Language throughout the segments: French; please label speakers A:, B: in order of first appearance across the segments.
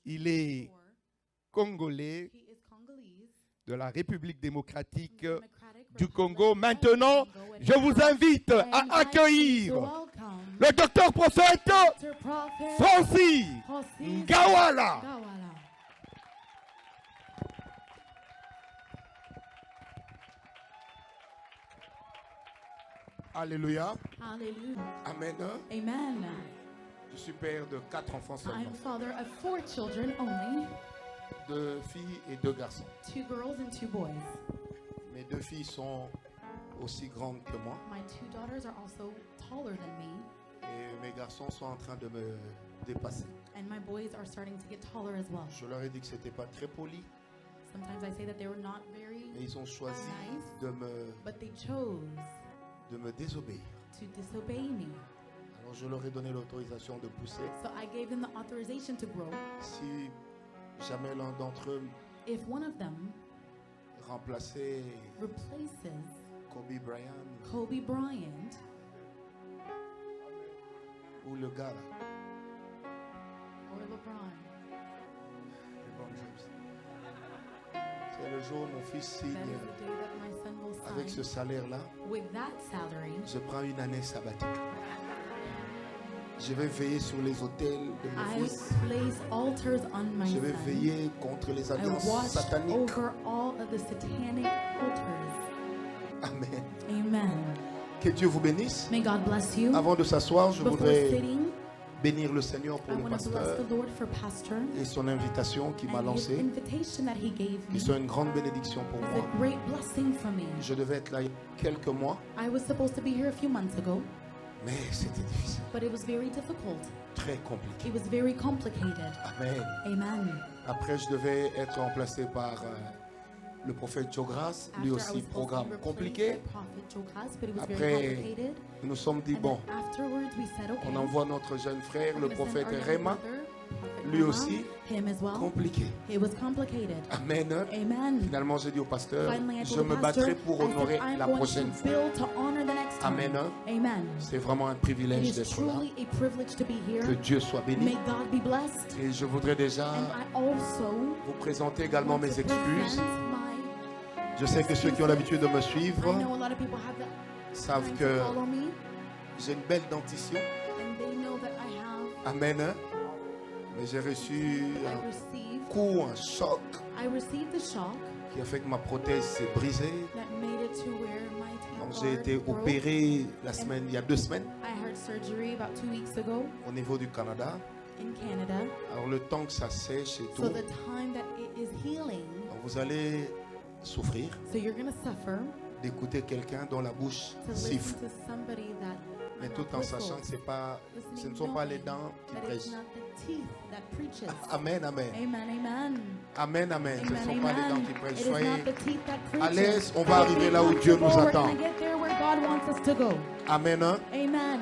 A: Il est congolais de la République démocratique du Congo. Maintenant, je vous invite à accueillir le docteur prophète Francis Ngawala. Alléluia. Amen.
B: Amen.
A: Je suis père de 4 enfants seulement.
B: I'm father of 4 children only.
A: 2 filles et 2 garçons.
B: 2 girls and 2 boys.
A: Mes 2 filles sont aussi grandes que moi.
B: My 2 daughters are also taller than me.
A: Et mes garçons sont en train de me dépasser.
B: And my boys are starting to get taller as well.
A: Je leur ai dit que c'était pas très poli.
B: Sometimes I say that they were not very
A: Et ils ont choisi
B: nice, but they chose
A: de me désobéir.
B: to disobey me.
A: Alors je leur ai donné l'autorisation de pousser.
B: So I gave them the authorization to grow.
A: Si jamais l'un d'entre eux
B: If one of them
A: remplaçait
B: replaces
A: Kobe Bryant
B: Kobe Bryant
A: ou le gars là,
B: or LeBron,
A: LeBron James. C'est le jour où mon fils
B: that
A: signe
B: is the day that my son will
A: avec ce
B: sign.
A: salaire-là.
B: With that salary,
A: Je prends une année sabbatique. Je vais veiller sur les autels de mon
B: I
A: fils.
B: place altars on my
A: Je vais
B: son.
A: veiller contre les
B: I
A: alliances
B: watch
A: sataniques.
B: over all of the satanic altars.
A: Amen.
B: Amen.
A: Que Dieu vous bénisse.
B: May God bless you.
A: Avant de s'asseoir, je
B: Before
A: voudrais
B: sitting,
A: bénir le Seigneur
B: I
A: pour le
B: want to bless
A: pasteur
B: the Lord for Pastor
A: et son invitation qu'il m'a
B: and his
A: lancée,
B: invitation that he gave me.
A: qui sont une grande bénédiction pour
B: It's
A: moi.
B: a great blessing for me.
A: Je devais être là il y a quelques mois,
B: I was supposed to be here a few months ago,
A: mais c'était difficile,
B: but it was very difficult.
A: très compliqué.
B: It was very complicated.
A: Amen.
B: Amen.
A: Après, je devais être remplacé par le prophète Jogras, lui
B: After I was
A: aussi
B: supposed to
A: programme
B: be replaced
A: compliqué.
B: by Prophet Jokas, but it was
A: Après,
B: very complicated.
A: Nous nous sommes dit,
B: And
A: bon,
B: then afterwards we said, okay,
A: on envoie notre jeune frère,
B: we're
A: le
B: gonna send
A: prophète
B: our young
A: Réma,
B: brother, Prophet
A: lui
B: Rema,
A: aussi,
B: him as well.
A: compliqué.
B: It was complicated.
A: Amen.
B: Amen.
A: Finalement, j'ai dit au pasteur,
B: Finally, I
A: je
B: told
A: me
B: the
A: battrai
B: pastor,
A: pour
B: I said,
A: honorer
B: I'm
A: la
B: going
A: prochaine
B: to
A: fois.
B: build to honor the next time.
A: Amen.
B: Amen.
A: C'est vraiment un
B: It
A: privilège
B: is
A: d'être là.
B: truly a privilege to be here.
A: Que Dieu soit béni.
B: May God be blessed.
A: Et je voudrais déjà
B: And I also
A: vous présenter également
B: want
A: mes
B: to
A: excuses.
B: present my
A: Je sais que ceux qui ont l'habitude de me suivre
B: I know a lot of people have the
A: savent
B: time
A: que
B: to follow me,
A: j'ai une belle dentition.
B: and they know that I have.
A: Amen. Mais j'ai reçu
B: I
A: un
B: received.
A: coup, un choc
B: I received the shock
A: qui a fait que ma prothèse s'est brisée.
B: that made it to where my
A: Donc
B: teeth
A: j'ai été
B: broke.
A: opéré il y a 2 semaines
B: I had surgery about 2 weeks ago
A: au niveau du Canada.
B: in Canada.
A: Alors le temps que ça sèche et
B: So
A: tout,
B: the time that it is healing,
A: donc vous allez souffrir
B: so you're gonna suffer
A: d'écouter quelqu'un dont la bouche
B: to listen
A: siffle.
B: to somebody that
A: Mais tout en sachant que ce ne sont pas les dents qui
B: that it's
A: prêchent.
B: not the teeth that preaches.
A: Amen, amen.
B: Amen, amen.
A: Amen, amen. Ce ne
B: Amen,
A: sont pas les dents
B: amen.
A: qui prêchent.
B: It is
A: Soyez
B: not the teeth that
A: à
B: preaches.
A: l'aise. On va arriver là où Dieu nous
B: We're
A: attend.
B: gonna get there where God wants us to go.
A: Amen.
B: Amen.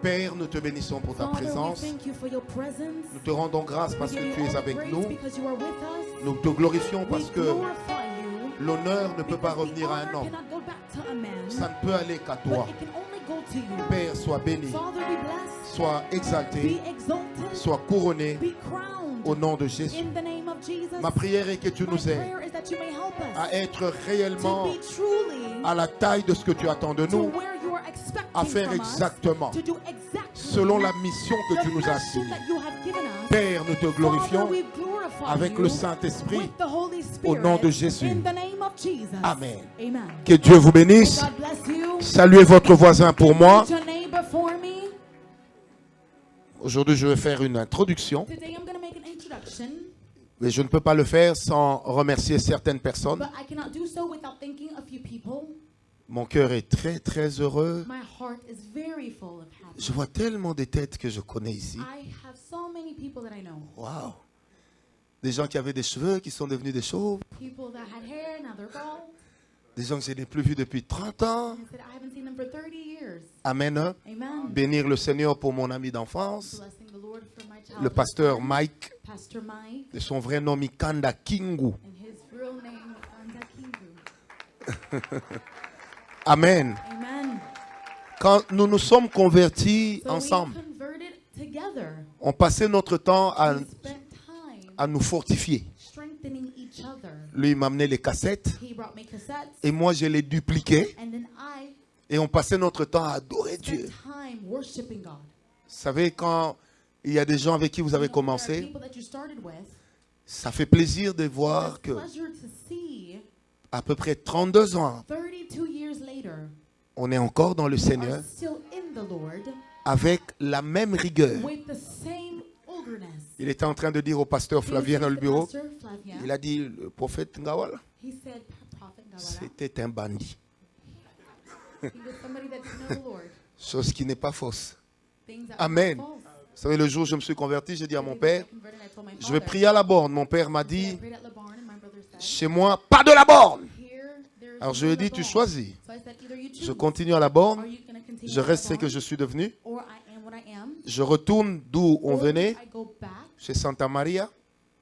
A: Père, nous te bénissons pour ta
B: Father, we
A: présence.
B: thank you for your presence.
A: Nous te rendons grâce parce
B: We
A: que
B: give
A: tu
B: you
A: es
B: all the
A: avec
B: praise
A: nous.
B: because you are with us.
A: Nous te glorifions
B: We
A: parce que
B: glorify you
A: l'honneur ne peut pas
B: because the
A: revenir à un
B: honor
A: homme.
B: cannot go back to a man,
A: Ça ne peut aller qu'à toi.
B: but it can only go to you.
A: Père, sois béni,
B: Father, be blessed,
A: sois
B: be
A: exalté,
B: exalted,
A: sois couronné
B: be crowned
A: au nom de Jésus.
B: in the name of Jesus.
A: Ma prière est que tu
B: My
A: nous aides
B: prayer is that you may help us
A: à être
B: to
A: réellement
B: be truly
A: à la taille de ce que tu attends de
B: to
A: nous,
B: where you are expecting
A: à faire
B: from us,
A: exactement
B: to do exactly
A: selon la mission que
B: the
A: tu nous as
B: mission
A: assignée.
B: that you have given us.
A: Père, nous te
B: Father,
A: glorifions
B: we glorify
A: avec
B: you
A: le Saint-Esprit.
B: with the Holy
A: Au
B: Spirit
A: nom de Jésus.
B: in the name of Jesus.
A: Amen.
B: Amen.
A: Que Dieu vous bénisse.
B: God bless you.
A: Saluez votre voisin pour moi.
B: Greet your neighbor for me.
A: Aujourd'hui, je vais faire une introduction,
B: Today I'm going to make an introduction,
A: mais je ne peux pas le faire sans remercier certaines personnes.
B: but I cannot do so without thanking a few people.
A: Mon cœur est très, très heureux.
B: My heart is very full of happiness.
A: Je vois tellement de têtes que je connais ici.
B: I have so many people that I know.
A: Waouh! Des gens qui avaient des cheveux, qui sont devenus des chauves.
B: People that had hair, now they're bald.
A: Des gens que je n'ai plus vus depuis 30 ans.
B: I said, I haven't seen them for 30 years.
A: Amen.
B: Amen.
A: Bénir le Seigneur pour mon ami d'enfance,
B: Blessing the Lord for my
A: le
B: childhood
A: pasteur
B: friend,
A: Mike,
B: Pastor Mike,
A: de son vrai nom Mikanda Kingu.
B: and his real name is Andakingu.
A: Amen.
B: Amen.
A: Quand nous nous sommes convertis
B: So
A: ensemble,
B: we converted together.
A: on passait notre temps à
B: We spent time
A: à nous fortifier.
B: strengthening each other.
A: Lui, il m'amenait les cassettes
B: He brought me cassettes,
A: et moi, je les dupliquais
B: and then I
A: et on passait notre temps à adorer Dieu.
B: spent time worshiping God.
A: Vous savez, quand il y a des gens avec qui vous avez
B: You know, there are
A: commencé,
B: people that you started with.
A: ça fait plaisir de
B: It's
A: voir
B: a
A: que
B: pleasure to see
A: à peu près 32 ans,
B: 32 years later
A: on est encore dans le
B: are
A: Seigneur
B: still in the Lord
A: avec la même rigueur.
B: with the same eagerness.
A: Il était en train de dire au pasteur
B: He was
A: Flavien dans
B: saying
A: le
B: to
A: bureau,
B: Pastor Flavia,
A: il a dit, le prophète Ngawala,
B: he said, Prophet Ngawala,
A: c'était un bandit.
B: he was somebody that didn't know the Lord.
A: Chose qui n'est pas fausse.
B: Things that
A: Amen.
B: were false.
A: Vous savez, le jour où je me suis converti, j'ai dit à mon père,
B: I converted, I told my
A: je vais
B: father,
A: prier à la borne. Mon père m'a
B: I
A: dit,
B: prayed at the barn, and my brother said,
A: chez moi, pas de la borne.
B: here, there's
A: Alors je
B: no
A: lui ai dit,
B: the
A: tu
B: barn.
A: choisis.
B: So I said, either you
A: Je
B: choose,
A: continue à la borne,
B: are you gonna continue
A: je
B: at the
A: reste ce
B: barn,
A: que je suis devenu,
B: or I am what I am,
A: je retourne d'où on
B: or
A: venait,
B: I go back
A: chez Santa Maria,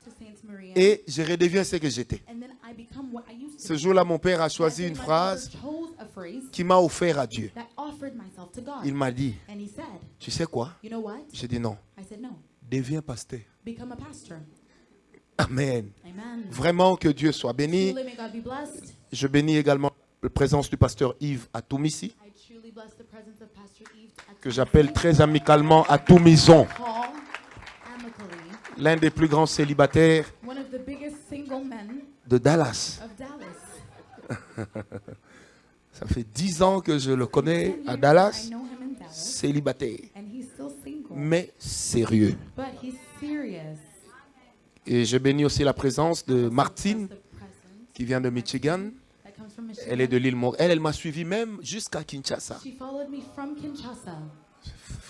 B: to Saint Maria,
A: et je redeviens ce que j'étais.
B: and then I become what I used to
A: Ce
B: be.
A: jour-là, mon père a
B: That
A: choisi
B: day,
A: une
B: my
A: phrase
B: father chose a phrase
A: qui m'a offert à Dieu.
B: that offered myself to God.
A: Il m'a dit,
B: And he said,
A: tu sais quoi?
B: you know what?
A: J'ai dit non,
B: I said, no,
A: deviens pasteur.
B: become a pastor.
A: Amen.
B: Amen.
A: Vraiment que Dieu soit béni.
B: Truly, may God be blessed.
A: Je bénis également la présence du pasteur Yves Atoumisi,
B: I truly bless the presence of Pastor Yves
A: que j'appelle très amicalement Atoumison,
B: Paul amically,
A: l'un des plus grands célibataires
B: one of the biggest single men
A: de Dallas.
B: of Dallas.
A: Ça fait 10 ans que je le
B: 10
A: connais
B: years
A: à
B: I
A: Dallas,
B: know him in Dallas,
A: célibataire,
B: and he's still single,
A: mais sérieux.
B: but he's serious.
A: Et je bénis aussi la présence de
B: Bless
A: Martine,
B: the presence
A: qui vient de Michigan.
B: that comes from Michigan.
A: Elle est de l'île Maurice. Elle m'a suivi même jusqu'à Kinshasa.
B: She followed me from Kinshasa.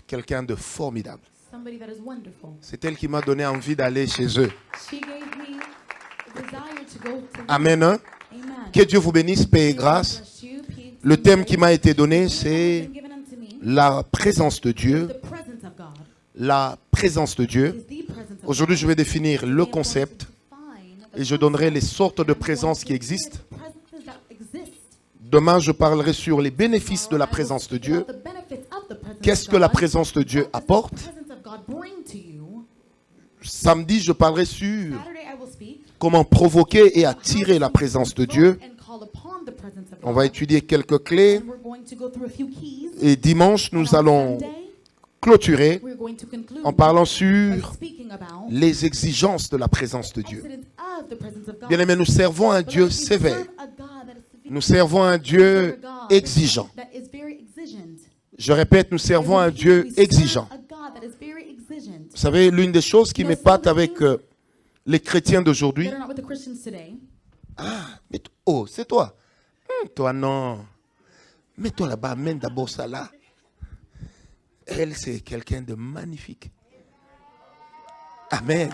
A: Quelqu'un de formidable.
B: Somebody that is wonderful.
A: C'est elle qui m'a donné envie d'aller chez eux.
B: She gave me a desire to go to them.
A: Amen. Hein?
B: Amen.
A: Que Dieu vous bénisse, paix et
B: God
A: grâce.
B: bless you, peace
A: Le
B: and
A: thème
B: grace.
A: qui m'a été donné,
B: The theme
A: c'est
B: that has been given unto me,
A: la présence de Dieu.
B: the presence of God.
A: La présence de Dieu.
B: Is the presence of
A: Aujourd'hui,
B: God.
A: je vais définir
B: Today,
A: le
B: I'm going to
A: concept
B: define the
A: et je donnerai les
B: concept.
A: sortes de
B: I'm going
A: présences
B: to
A: qui
B: define
A: existent.
B: the presences that exist.
A: Demain, je parlerai sur les bénéfices de la
B: Tomorrow, I will
A: présence de
B: speak
A: Dieu.
B: about the benefits of the presence
A: Qu'est-ce
B: of
A: que la
B: God.
A: présence de Dieu
B: What does the
A: apporte?
B: presence of God bring to you?
A: Samedi, je parlerai sur
B: Saturday, I will speak
A: comment provoquer et
B: about how
A: attirer la
B: to
A: présence de
B: provoke
A: Dieu.
B: and call upon the presence of
A: On va
B: God.
A: étudier quelques clés.
B: And we're going to go through a few keys.
A: Et dimanche,
B: And
A: nous
B: on
A: allons
B: Sunday,
A: clôturer
B: we're going to conclude
A: en parlant
B: by
A: sur
B: speaking about
A: les exigences de la présence de Dieu.
B: excellence of the presence of God.
A: Bien aimé, nous servons un Dieu
B: Beloved, we
A: sévère.
B: serve a God that is severe.
A: Nous servons un
B: We serve
A: Dieu
B: a God
A: exigeant.
B: that is very exigeant.
A: Je répète, nous servons un Dieu
B: We serve
A: exigeant.
B: a God that is very exigeant.
A: Vous savez, l'une des choses qui m'épate avec les chrétiens d'aujourd'hui,
B: That are not with the Christians today.
A: mais oh, c'est toi. Toi, non. Mets-toi là-bas, amène d'abord ça là. Elle, c'est quelqu'un de magnifique. Amen.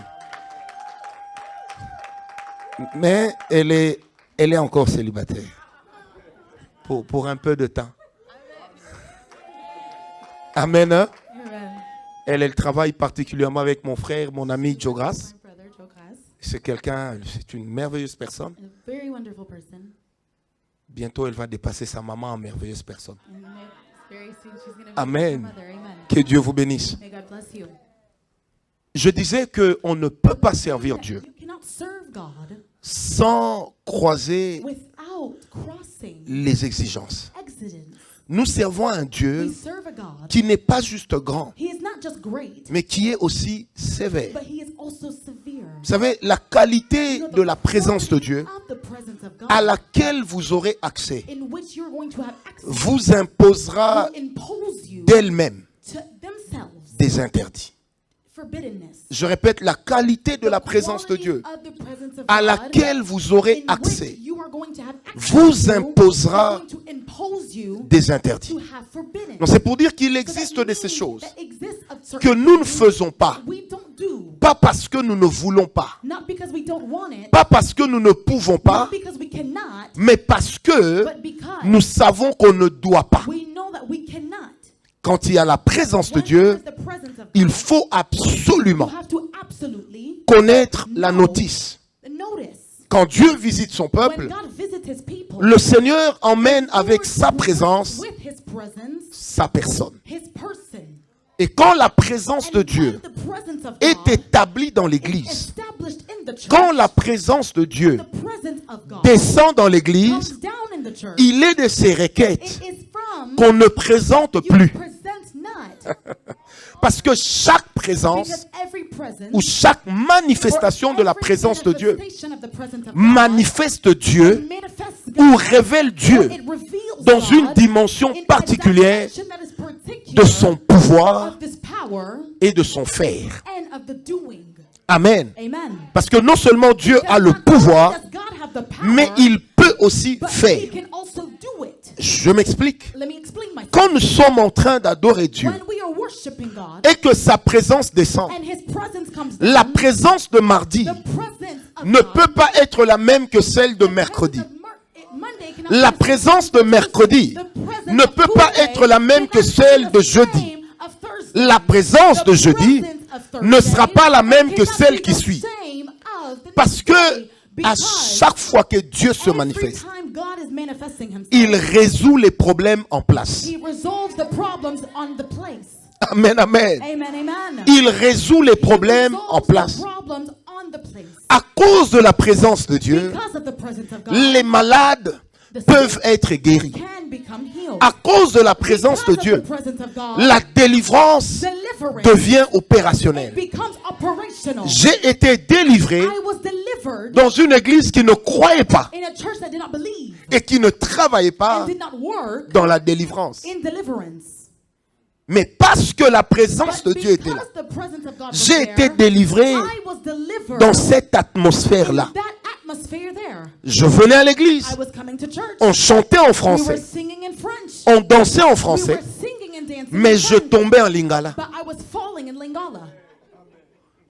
A: Mais elle est encore célibataire. Pour un peu de temps. Amen. Hein?
B: Amen.
A: Elle travaille particulièrement avec mon frère, mon ami Joe Grass.
B: My brother, Joe Grass,
A: C'est une merveilleuse personne.
B: is a very wonderful person.
A: Bientôt, elle va dépasser sa maman en merveilleuse personne.
B: And very soon she's going to be
A: Amen.
B: her mother. Amen.
A: Que Dieu vous bénisse.
B: May God bless you.
A: Je disais qu'on ne peut pas servir Dieu
B: You cannot serve God
A: sans croiser
B: without crossing
A: les exigences.
B: exigence.
A: Nous servons un
B: We
A: Dieu
B: serve a God.
A: qui n'est pas juste grand,
B: He is not just great,
A: mais qui est aussi sévère.
B: but he is also severe.
A: Vous savez, la qualité
B: You know,
A: de la présence de Dieu
B: of the presence of God,
A: à laquelle vous aurez accès
B: in which you're going to have access,
A: vous imposera
B: will impose you
A: d'elle-même
B: to themselves
A: des interdits.
B: forbiddenness.
A: Je répète, la qualité de la présence de Dieu à laquelle vous aurez accès vous imposera des interdits. Donc c'est pour dire qu'il existe de ces choses que nous ne faisons pas, pas parce que nous ne voulons pas, pas parce que nous ne pouvons pas, mais parce que nous savons qu'on ne doit pas. Quand il y a la présence de Dieu, il faut absolument connaître la notice. Quand Dieu visite son peuple, le Seigneur emmène avec sa présence sa personne. Et quand la présence de Dieu est établie dans l'Église, quand la présence de Dieu
B: the presence of God
A: descend dans
B: comes
A: l'église,
B: down in the church,
A: il est de ces requêtes
B: it is from
A: qu'on ne présente
B: you
A: plus.
B: present not.
A: Parce que chaque présence
B: Because every presence
A: ou chaque manifestation de la présence de Dieu manifeste Dieu ou révèle Dieu dans une dimension particulière de son pouvoir et de son faire. Amen. Parce que non seulement Dieu a le pouvoir, mais il peut aussi faire. Je m'explique. Quand nous sommes en train d'adorer Dieu et que sa présence descend, la présence de mardi ne peut pas être la même que celle de mercredi. La présence de mercredi ne peut pas être la même que celle de jeudi. La présence de jeudi ne sera pas la même que celle qui suit. Parce que à chaque fois que Dieu se manifeste, il résout les problèmes en place. Amen, amen. Il résout les problèmes en place. À cause de la présence de Dieu, les malades peuvent être guéris. À cause de la présence de Dieu, la délivrance devient opérationnelle. J'ai été délivré dans une église qui ne croyait pas et qui ne travaillait pas dans la délivrance. Mais parce que la présence de Dieu était là, j'ai été délivré dans cette atmosphère-là. Je venais à l'église, on chantait en français, on dansait en français, mais je tombais en lingala.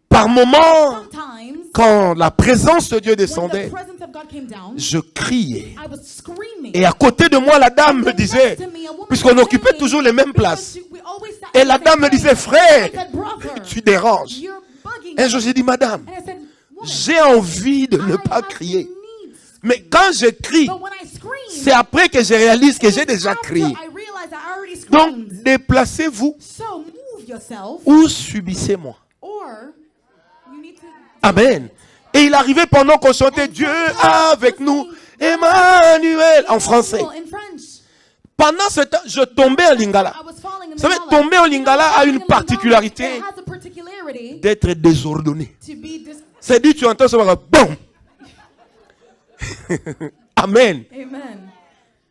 A: Par moments, quand la présence de Dieu descendait, je criais. Et à côté de moi, la dame me disait, puisqu'on occupait toujours les mêmes places, et la dame me disait, frère, tu déranges. Et je lui ai dit, madame, j'ai envie de ne pas crier. Mais quand je crie, c'est après que je réalise que j'ai déjà crié. Donc, déplacez-vous ou subissez-moi. Amen. Et il arrivait pendant qu'on chantait Dieu avec nous, Emmanuel, en français. Pendant ce temps, je tombais en lingala. Vous savez, tomber en lingala a une particularité d'être désordonné. C'est dit, tu entends ça, bon. Amen.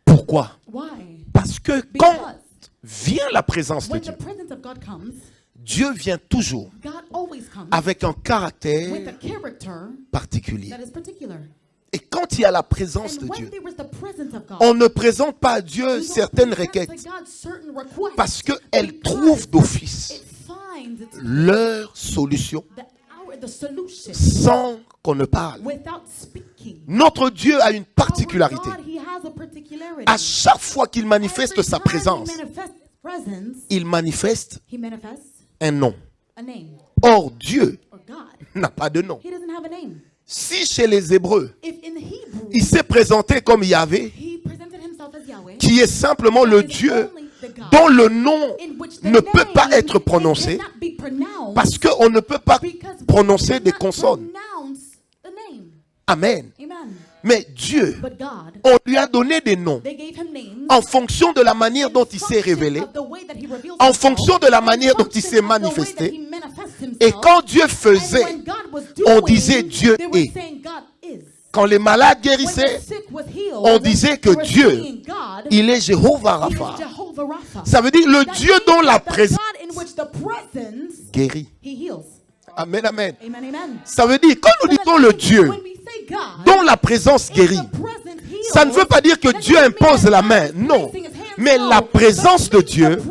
A: Pourquoi? Parce que quand vient la présence de Dieu, Dieu vient toujours avec un caractère particulier. Et quand il y a la présence de Dieu, on ne présente pas à Dieu certaines requêtes parce qu'elles trouvent d'office leur solution sans qu'on ne parle. Notre Dieu a une particularité. À chaque fois qu'il manifeste sa présence, il manifeste un nom. Or, Dieu n'a pas de nom. Si chez les Hébreux, il s'est présenté comme Yahvé, qui est simplement le Dieu dont le nom ne peut pas être prononcé, parce qu'on ne peut pas prononcer des consonnes. Amen. Mais Dieu, on lui a donné des noms en fonction de la manière dont il s'est révélé, en fonction de la manière dont il s'est manifesté. Et quand Dieu faisait, on disait Dieu est. Quand les malades guérissaient, on disait que Dieu, il est Jéhovah Rapha. Ça veut dire le Dieu dont la présence guérit. Amen, amen. Ça veut dire, quand nous disons le Dieu dont la présence guérit, ça ne veut pas dire que Dieu impose la main, non. Mais la présence de Dieu,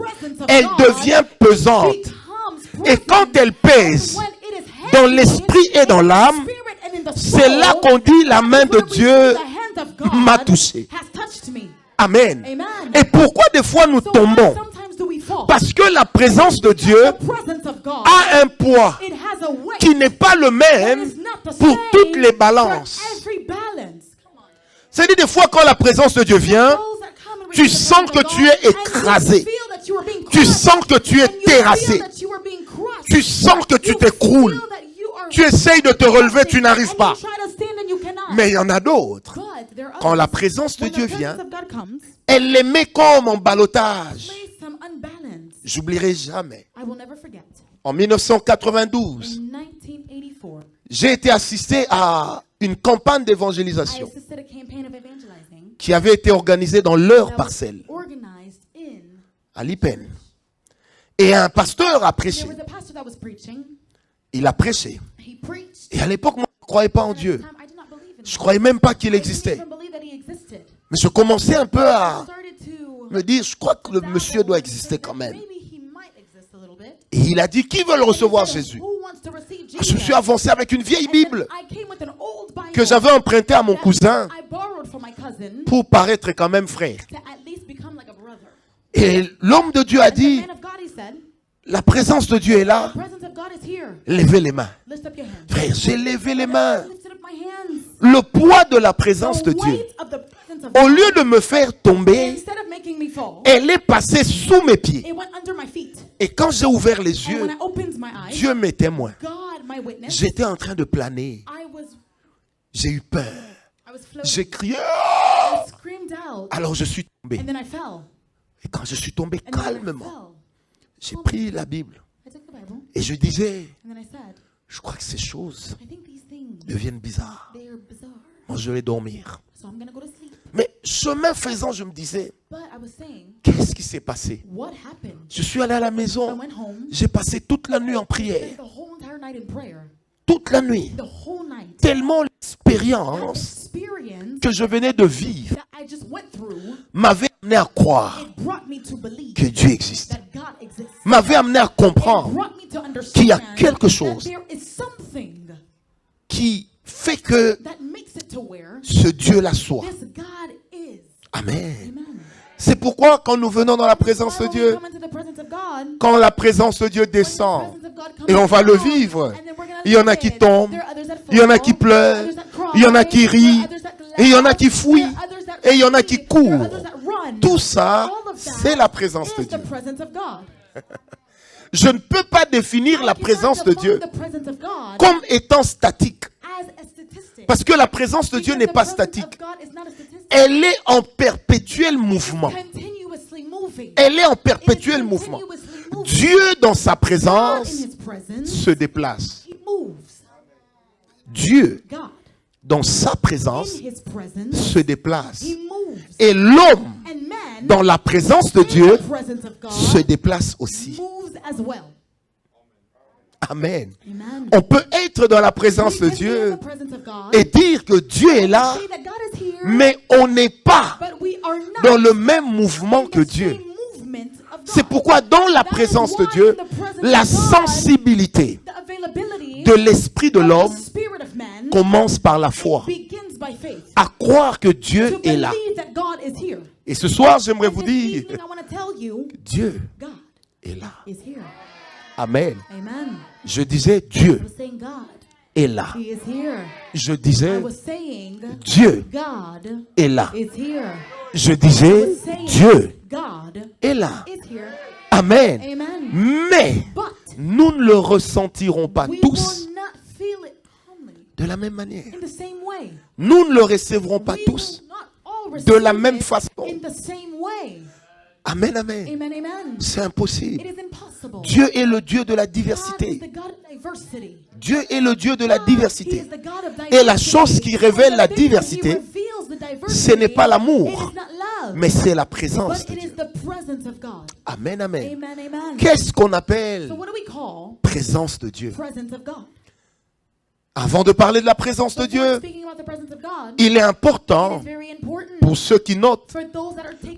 A: elle devient pesante. Et quand elle pèse dans l'esprit et dans l'âme, c'est là qu'on dit la main de Dieu m'a touché. Amen. Et pourquoi des fois nous tombons? Parce que la présence de Dieu a un poids qui n'est pas le même pour toutes les balances. C'est-à-dire des fois quand la présence de Dieu vient, tu sens que tu es écrasé. Tu sens que tu es terrassé. Tu sens que tu t'écroules. Tu essayes de te relever, tu n'arrives pas. Mais il y en a d'autres. Quand la présence de Dieu vient, elle les met comme en ballottage. J'oublierai jamais. En 1992, j'ai été assisté à une campagne d'évangélisation qui avait été organisée dans leur parcelle, à Lipen. Et un pasteur a prêché. Il a prêché. Et à l'époque, moi, je ne croyais pas en Dieu. Je ne croyais même pas qu'il existait. Mais je commençais un peu à me dire, je crois que le monsieur doit exister quand même. Et il a dit, qui veut le recevoir Jésus? Je me suis avancé avec une vieille Bible que j'avais empruntée à mon cousin pour paraître quand même frère. Et l'homme de Dieu a dit, la présence de Dieu est là. Levez les mains. Frère, j'ai levé les mains. Le poids de la présence de Dieu, au lieu de me faire tomber, elle est passée sous mes pieds. Et quand j'ai ouvert les yeux, Dieu m'est témoin. J'étais en train de planer. J'ai eu peur. J'ai crié. Alors je suis tombé. Et quand je suis tombé calmement, j'ai pris la Bible. Et je disais, je crois que ces choses deviennent bizarres. Moi, je vais dormir. Mais chemin faisant, je me disais, qu'est-ce qui s'est passé? Je suis allé à la maison. J'ai passé toute la nuit en prière. Toute la nuit. Tellement l'expérience que je venais de vivre m'avait amené à croire que Dieu existe. M'avait amené à comprendre qu'il y a quelque chose qui fait que ce Dieu-là soit. Amen. C'est pourquoi quand nous venons dans la présence de Dieu, quand la présence de Dieu descend, et on va le vivre, il y en a qui tombent, il y en a qui pleurent, il y en a qui rient, et il y en a qui fouillent, et il y en a qui courent. Tout ça, c'est la présence de Dieu. Je ne peux pas définir la présence de Dieu comme étant statique. Parce que la présence de Dieu n'est pas statique. Elle est en perpétuel mouvement. Elle est en perpétuel mouvement. Dieu, dans sa présence, se déplace. Dieu, dans sa présence, se déplace. Et l'homme, dans la présence de Dieu, se déplace aussi. Amen. On peut être dans la présence de Dieu et dire que Dieu est là, mais on n'est pas dans le même mouvement que Dieu. C'est pourquoi dans la présence de Dieu, la sensibilité de l'esprit de l'homme commence par la foi, à croire que Dieu est là. Et ce soir, j'aimerais vous dire, Dieu est là. Amen. Je disais, Dieu est là. Je disais, Dieu est là. Je disais, Dieu est là. Amen. Mais nous ne le ressentirons pas tous de la même manière. Nous ne le recevrons pas tous de la même façon. Amen, amen. C'est impossible. Dieu est le Dieu de la diversité. Dieu est le Dieu de la diversité. Et la chose qui révèle la diversité, ce n'est pas l'amour, mais c'est la présence de Dieu. Amen, amen. Qu'est-ce qu'on appelle présence de Dieu? Avant de parler de la présence de Dieu, il est important pour ceux qui notent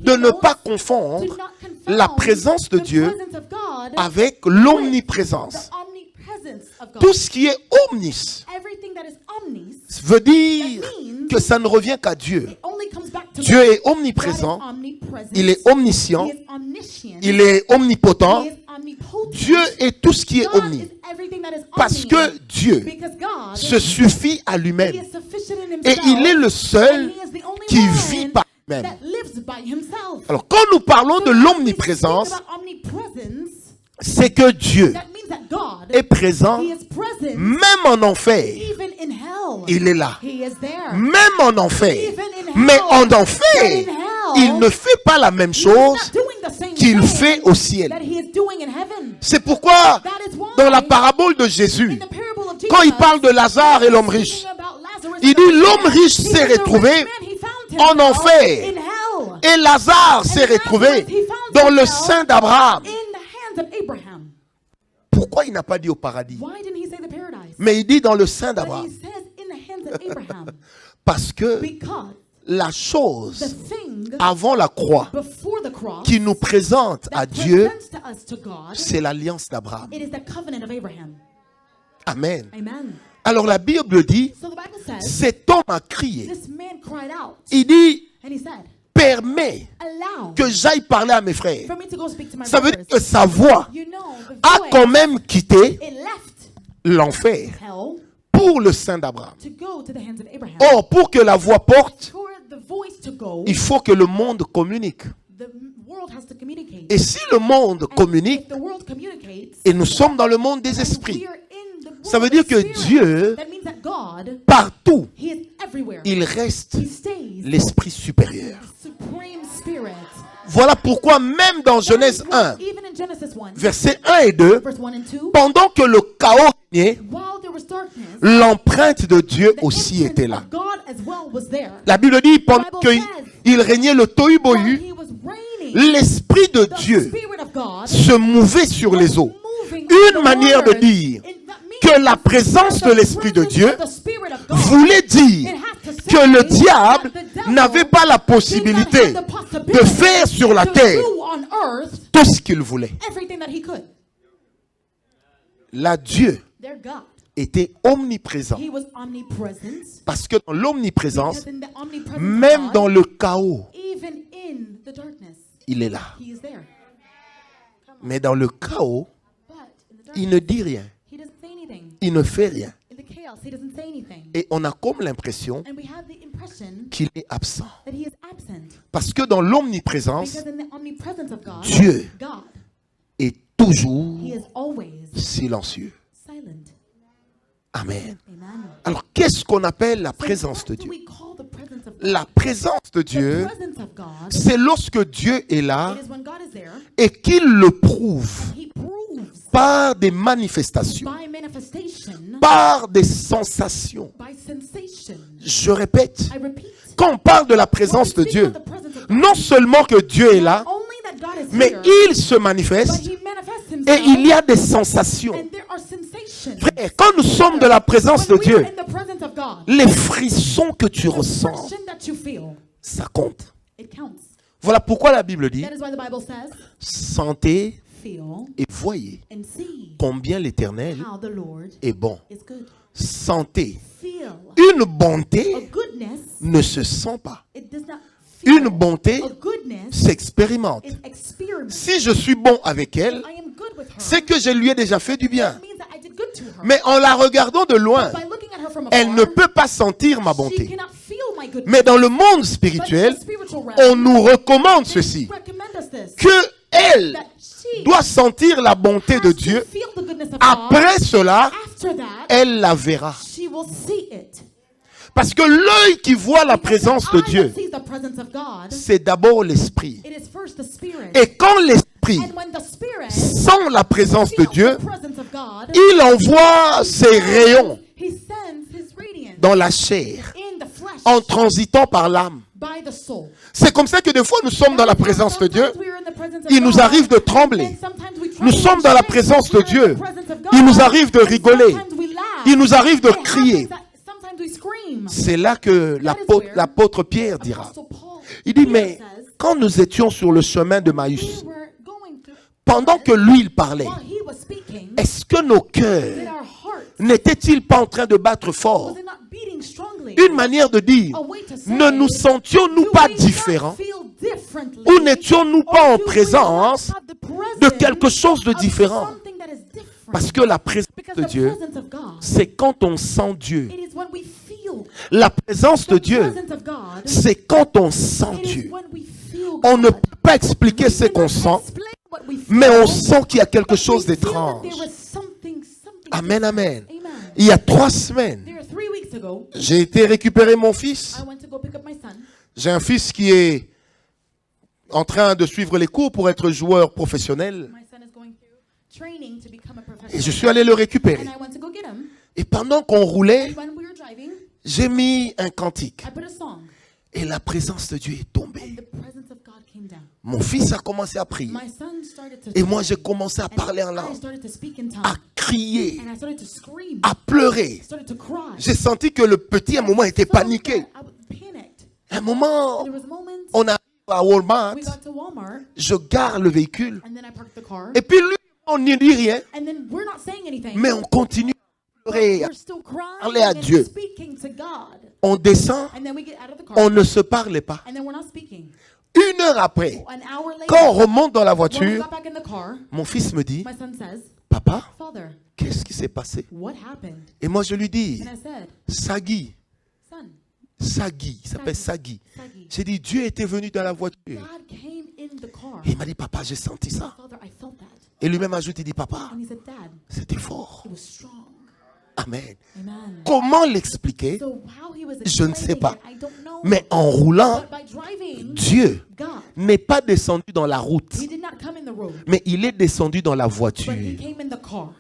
A: de ne pas confondre la présence de Dieu avec l'omniprésence. Tout ce qui est omnis veut dire que ça ne revient qu'à Dieu. Dieu est omniprésent, il est omniscient, il est omnipotent. Dieu est tout ce qui est omni. Parce que Dieu se suffit à lui-même. Et il est le seul qui vit par lui-même. Alors quand nous parlons de l'omniprésence, c'est que Dieu
B: God
A: est présent,
B: He is present
A: même en enfer.
B: even in hell.
A: Il est là.
B: He is there.
A: Même en enfer.
B: Even in hell.
A: Mais en
B: But
A: enfer,
B: in hell,
A: il ne fait pas la même
B: He is
A: chose
B: not doing the same
A: qu'il
B: thing
A: fait au ciel.
B: that He is doing in heaven.
A: C'est pourquoi,
B: That is why
A: dans la parabole de Jésus,
B: in the parable of
A: quand il
B: Jesus,
A: parle de Lazare et l'homme riche,
B: speaking about Lazarus
A: il
B: and
A: dit
B: the
A: l'homme
B: rich
A: riche
B: man,
A: s'est
B: he said, the
A: retrouvé
B: rich man, he found
A: en
B: himself
A: enfer.
B: in hell.
A: Et Lazare s'est retrouvé dans le sein d'Abraham.
B: In the hands of Abraham.
A: Pourquoi il n'a pas dit au paradis?
B: Why didn't he say the paradise?
A: Mais il dit dans le sein
B: But
A: d'Abraham.
B: he says in the hands of Abraham.
A: Parce que
B: Because
A: la
B: the
A: chose
B: thing
A: avant la croix
B: before the cross
A: qui nous présente à
B: that
A: Dieu,
B: presents to us to God,
A: c'est l'alliance d'Abraham.
B: it is the covenant of Abraham.
A: Amen.
B: Amen.
A: Alors la Bible dit,
B: So the Bible says,
A: cet homme a crié.
B: this man cried out
A: Il dit,
B: and he said,
A: permets
B: allow
A: que j'aille parler à mes frères.
B: for me to go speak to my
A: Ça veut dire
B: brothers.
A: que sa voix
B: You know, the
A: a
B: voice,
A: quand même quitté
B: it left
A: l'enfer
B: hell
A: pour le sein d'Abraham.
B: to go to the hands of Abraham.
A: Or, pour que la voix porte,
B: For the voice to go,
A: il faut que le monde communique.
B: the world has to communicate.
A: Et si le monde
B: And
A: communique,
B: if the world communicates,
A: et nous sommes dans le monde des
B: and
A: esprits,
B: we are in the world
A: ça veut
B: of
A: dire que
B: spirit,
A: Dieu,
B: that means that God,
A: partout,
B: He is everywhere.
A: il reste
B: He stays
A: l'esprit supérieur.
B: the supreme spirit.
A: Voilà pourquoi même dans Genèse 1,
B: Even in Genesis 1,
A: versets 1 et 2,
B: verse 1 and 2,
A: pendant que le chaos régnait,
B: while there was darkness,
A: l'empreinte de Dieu
B: the
A: aussi était
B: imprint
A: là.
B: of God as well was there.
A: La Bible dit, pendant qu'il régnait le
B: While
A: tohu-bohu,
B: He was reigning,
A: l'esprit de
B: the
A: Dieu
B: Spirit of God
A: se mouvait sur les eaux.
B: moving
A: Une
B: on the
A: manière de
B: waters.
A: dire
B: And that means
A: que la présence
B: that
A: de
B: the
A: l'Esprit de
B: presence
A: Dieu
B: of the Spirit of God,
A: voulait dire
B: it has to say
A: que le diable
B: that the devil
A: n'avait pas la
B: did not
A: possibilité
B: have the possibility
A: de faire sur la
B: to
A: terre
B: do on earth
A: tout ce qu'il voulait.
B: everything that he could.
A: Là, Dieu
B: Their God.
A: était omniprésent.
B: He was omnipresent.
A: Parce que dans l'omniprésence,
B: Because in the omnipresence
A: même
B: of
A: dans
B: God,
A: le chaos,
B: even in the darkness,
A: il est là.
B: He is there.
A: Mais dans le chaos,
B: But in the
A: il
B: darkness,
A: ne dit rien.
B: He doesn't say anything.
A: Il ne fait rien.
B: In the chaos, He doesn't say anything.
A: Et on a comme l'impression
B: And we have the impression
A: qu'il est absent.
B: that He is absent.
A: Parce que dans l'omniprésence,
B: Because in the omnipresence of God,
A: Dieu
B: God,
A: est toujours
B: He is always
A: silencieux.
B: silent.
A: Amen.
B: Amen.
A: Alors, qu'est-ce qu'on appelle la
B: So
A: présence
B: what
A: de
B: do
A: Dieu?
B: we call the presence of God?
A: La présence de
B: The
A: Dieu,
B: presence of God,
A: c'est lorsque Dieu est là
B: it is when God is there,
A: et qu'il le prouve
B: He proves
A: par des manifestations,
B: by manifestation,
A: par des sensations.
B: by sensation.
A: Je répète,
B: I repeat,
A: quand on parle de la
B: when we
A: présence de
B: speak
A: Dieu,
B: of the presence of God,
A: non seulement que Dieu est là,
B: not only that God is
A: mais
B: here,
A: il se
B: but
A: manifeste
B: He manifests
A: et
B: Himself,
A: il y a des sensations.
B: and there are sensations.
A: Frère, quand nous sommes de la présence de
B: When we are
A: Dieu,
B: in the presence of God,
A: les frissons que tu
B: the
A: ressens,
B: friction that you feel,
A: ça compte.
B: it counts.
A: Voilà pourquoi la Bible dit,
B: That is why the Bible says,
A: sentez
B: feel
A: et voyez
B: and see
A: combien l'Éternel
B: how the Lord
A: est bon.
B: is good.
A: Sentez.
B: Feel
A: Une bonté
B: a goodness,
A: ne se sent pas.
B: it does not feel.
A: Une bonté
B: A goodness
A: s'expérimente.
B: is experienced.
A: Si je suis bon avec elle,
B: I am good with her.
A: c'est que je lui ai déjà fait du bien.
B: That means that I did good to her.
A: Mais en la regardant de loin,
B: By looking at her from
A: elle
B: afar,
A: ne peut pas sentir ma
B: she
A: bonté.
B: cannot feel my goodness.
A: Mais dans le monde
B: But in
A: spirituel,
B: the spiritual realm,
A: on nous recommande
B: they
A: ceci,
B: recommend us this,
A: que elle
B: that she
A: doit sentir la bonté de
B: has to
A: Dieu.
B: feel the goodness of God.
A: Après cela,
B: After that,
A: elle la verra.
B: she will see it.
A: Parce que l'œil qui voit la
B: Because
A: présence
B: the
A: de
B: eye
A: Dieu,
B: that sees the presence of God,
A: c'est d'abord l'esprit.
B: it is first the spirit.
A: Et quand l'esprit
B: And when the spirit
A: sent la présence de
B: feels
A: Dieu,
B: the presence of God,
A: il envoie ses rayons
B: he sends his radiance
A: dans la chair,
B: in the flesh
A: en transitant par l'âme.
B: by the soul.
A: C'est comme ça que des fois nous sommes dans la présence de Dieu.
B: Sometimes we are in the presence of
A: Il nous
B: God,
A: arrive de trembler.
B: and sometimes we
A: Nous
B: tremble
A: sommes
B: and
A: dans la
B: shake.
A: présence de
B: We are in
A: Dieu.
B: the presence of God,
A: Il nous arrive de
B: and
A: rigoler.
B: sometimes we laugh.
A: Il nous arrive de
B: It happens
A: crier.
B: that sometimes we scream.
A: C'est là que l'apôtre Pierre dira.
B: Apostle Paul,
A: Il dit,
B: Peter
A: mais
B: says,
A: quand nous étions sur le chemin de
B: we
A: Maïs,
B: were going through,
A: pendant que lui il parlait,
B: while he was speaking,
A: est-ce que nos
B: did
A: cœurs
B: our hearts,
A: n'étaient-ils pas en train de battre fort?
B: was it not beating strongly?
A: Une manière de dire,
B: A way to say,
A: ne nous sentions-nous
B: do
A: pas
B: we not
A: différents?
B: feel differently?
A: Ou n'étions-nous pas en
B: Or do we
A: présence
B: not have the presence
A: de quelque chose de
B: of
A: différent?
B: something that is different?
A: Parce que la présence
B: Because
A: de
B: the
A: Dieu,
B: presence of God,
A: c'est quand on sent Dieu.
B: it is when we feel
A: La présence de
B: the
A: Dieu,
B: presence of God.
A: c'est quand on sent
B: It is
A: Dieu.
B: when we feel
A: On ne
B: God.
A: peut pas expliquer
B: We
A: ce qu'on
B: cannot
A: sent,
B: explain what we feel,
A: mais on sent qu'il y a quelque
B: but
A: chose
B: we feel that
A: d'étrange.
B: there is something
A: Amen, amen.
B: Amen.
A: Il y a 3 semaines,
B: There are 3 weeks ago,
A: j'ai été récupérer mon fils.
B: I went to go pick up my son.
A: J'ai un fils qui est en train de suivre les cours pour être joueur professionnel.
B: My son is going through training to become a
A: Et
B: professional.
A: je suis allé le récupérer.
B: And I went to go get him.
A: Et pendant qu'on roulait,
B: When we were driving,
A: j'ai mis un cantique.
B: I put a song.
A: Et la présence de Dieu est tombée.
B: And the presence of God came down.
A: Mon fils a commencé à prier.
B: My son started to
A: Et moi,
B: talk,
A: j'ai commencé à
B: and
A: parler en
B: I
A: langue,
B: started to speak in
A: à
B: tongues.
A: crier,
B: And I started to scream.
A: à pleurer.
B: I started to cry.
A: J'ai senti que le petit, à un moment, était paniqué.
B: I was panicked.
A: À un moment,
B: And there was moments
A: on arrive à Walmart,
B: we got to Walmart,
A: je gare le véhicule.
B: and then I parked the car.
A: Et puis lui, on n'y dit rien,
B: And then we're not saying anything.
A: mais on continue à pleurer.
B: We're still
A: Parler
B: crying
A: à
B: and
A: Dieu.
B: speaking to God.
A: On descend,
B: And then we get out of the car.
A: on ne se parlait pas.
B: And then we're not speaking.
A: 1 heure après,
B: An hour later,
A: quand on remonte dans la
B: when we
A: voiture,
B: got back in the car,
A: mon fils me dit,
B: my son says,
A: papa,
B: Father,
A: qu'est-ce qui s'est passé?
B: what happened?
A: Et moi, je lui dis,
B: And I said,
A: Sagui,
B: son,
A: Sagui, il s'appelle Sagui.
B: Sagi,
A: J'ai dit, Dieu était venu dans la voiture.
B: God came in the car.
A: Et il m'a dit, papa, j'ai senti ça.
B: Father, I felt that.
A: Et lui-même ajoute, il dit, papa,
B: And he said, Dad,
A: c'était fort.
B: it was strong.
A: Amen.
B: Amen.
A: Comment l'expliquer?
B: So how he was
A: Je ne sais
B: explaining
A: pas.
B: it, I don't know.
A: Mais en roulant,
B: But by driving,
A: Dieu
B: God,
A: n'est pas descendu dans la route,
B: he did not come in the road,
A: mais il est descendu dans la
B: but he
A: voiture.
B: came in the car.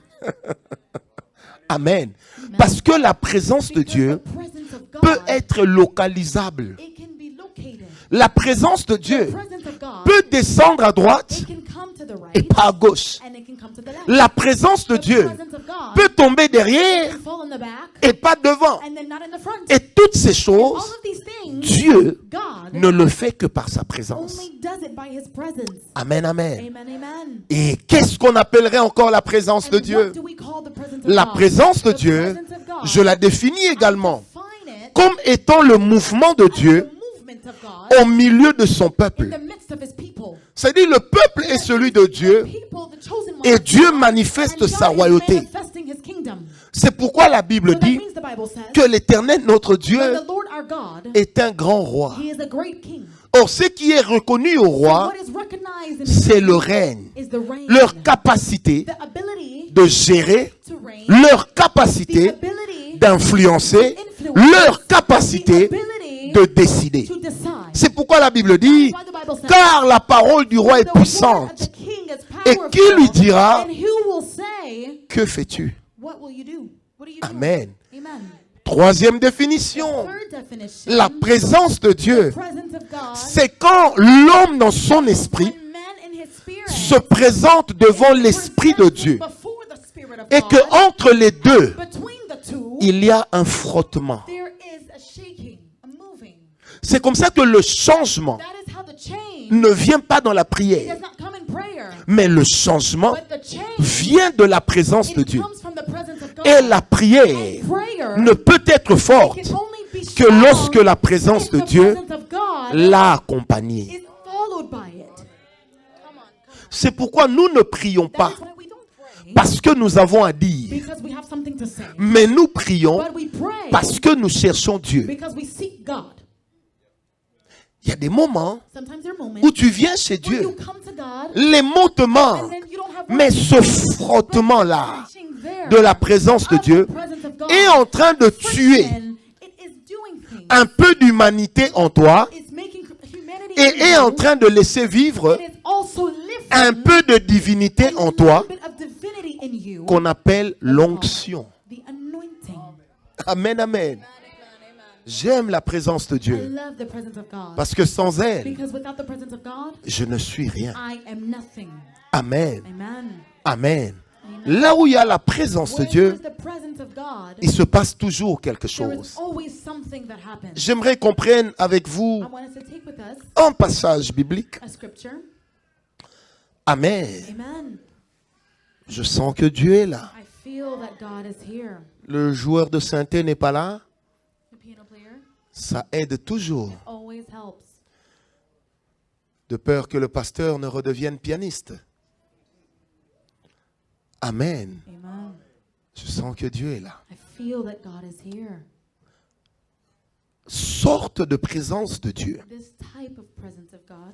A: Amen. Parce que la présence de
B: Because
A: Dieu
B: the presence of
A: peut
B: God,
A: être localisable.
B: it can be located.
A: La présence de
B: The
A: Dieu
B: presence of God,
A: peut descendre à droite
B: it can come to the
A: et
B: right,
A: pas à gauche.
B: and it can come to the left.
A: La présence de
B: The
A: Dieu
B: presence of God
A: peut tomber derrière
B: can fall in the back,
A: et pas devant.
B: and then not in the front.
A: Et toutes ces
B: All
A: choses,
B: of these things,
A: Dieu
B: God
A: ne le fait que par sa présence.
B: only does it by his presence.
A: Amen, amen.
B: Amen, amen.
A: Et qu'est-ce qu'on appellerait encore la présence de
B: And
A: Dieu?
B: what do we call the presence of
A: La
B: God?
A: présence de
B: The
A: Dieu,
B: presence of God,
A: je la définis
B: I
A: également
B: define it
A: comme étant le mouvement de
B: as
A: Dieu
B: the movement of God
A: au milieu de son
B: in
A: peuple.
B: the midst of his people.
A: C'est-à-dire le peuple est celui de Dieu
B: People, the chosen ones
A: et
B: of
A: Dieu
B: God,
A: manifeste
B: and
A: sa
B: God is
A: royauté.
B: manifesting his kingdom.
A: C'est pourquoi la Bible
B: So that
A: dit
B: means the Bible says
A: que l'Éternel, notre Dieu,
B: that the Lord our God,
A: est un grand roi.
B: he is a great king.
A: Or, ce qui est reconnu au roi,
B: What is recognized in
A: c'est
B: him
A: le règne,
B: is the reign,
A: leur capacité
B: the ability
A: de gérer,
B: to reign,
A: leur
B: the
A: capacité
B: ability
A: d'influencer,
B: to influence,
A: leur capacité
B: the ability
A: de décider.
B: to decide.
A: C'est pourquoi la Bible dit,
B: Why the Bible says,
A: car la parole du roi est
B: the word of
A: puissante.
B: the king is
A: Et
B: powerful,
A: qui lui dira,
B: and who will say,
A: que fais-tu?
B: what will you do? What are you
A: Amen.
B: doing? Amen.
A: Troisième définition,
B: Third definition,
A: la présence de Dieu,
B: presence of God,
A: c'est quand l'homme dans son esprit
B: when man in his spirit
A: se présente devant l'esprit de Dieu
B: before the spirit of
A: et
B: God,
A: que entre les deux,
B: between the two,
A: il y a un frottement.
B: there is a shaking, a moving.
A: C'est comme ça que le changement
B: That is how the change
A: ne vient pas dans la prière,
B: does not come in prayer,
A: mais le changement
B: but the change
A: vient de la présence de
B: it
A: Dieu.
B: comes from the presence of God.
A: Et la prière
B: And prayer
A: ne peut être forte
B: can only be
A: que
B: strong
A: lorsque la présence
B: if
A: de
B: the
A: Dieu
B: presence of God
A: l'a accompagné.
B: is followed by it. Come on.
A: C'est pourquoi nous ne prions
B: That
A: pas
B: is why we don't pray
A: parce que nous avons à dire,
B: because we have something to say,
A: mais nous prions
B: but we pray
A: parce que nous cherchons Dieu.
B: because we seek God.
A: Il y a des moments
B: Sometimes there are moments
A: où tu viens chez
B: where you
A: Dieu,
B: come to God
A: les mots te
B: and
A: manquent,
B: then you don't have
A: mais
B: words,
A: ce
B: but
A: frottement-là
B: reaching there
A: de la présence de
B: of the
A: Dieu
B: presence of God,
A: est en train de tuer
B: friction, it is doing things.
A: un peu d'humanité en toi
B: It's making humanity
A: et
B: in
A: est en
B: you.
A: train de laisser vivre
B: It is also lifting
A: un peu de divinité
B: a
A: en toi
B: little bit of divinity in you,
A: qu'on appelle l'onction.
B: the anointing.
A: Amen, amen. J'aime la présence de
B: I
A: Dieu
B: love the presence of God
A: parce que sans elle,
B: because without the presence of God,
A: je ne suis rien.
B: I am nothing.
A: Amen,
B: Amen.
A: amen. Là où il y a la présence de
B: Where
A: Dieu,
B: there's the presence of God,
A: il se passe toujours quelque
B: there is
A: chose.
B: always something that happens.
A: J'aimerais qu'on prenne avec vous
B: I want us to take with us
A: un passage biblique.
B: a scripture.
A: Amen.
B: Amen.
A: Je sens que Dieu est là.
B: I feel that God is here.
A: Le joueur de synthé n'est pas là.
B: The piano player
A: Ça aide toujours.
B: always helps.
A: De peur que le pasteur ne redevienne pianiste. Amen.
B: Amen.
A: Je sens que Dieu est là.
B: I feel that God is here.
A: Sorte de présence de Dieu.
B: This type of presence of God,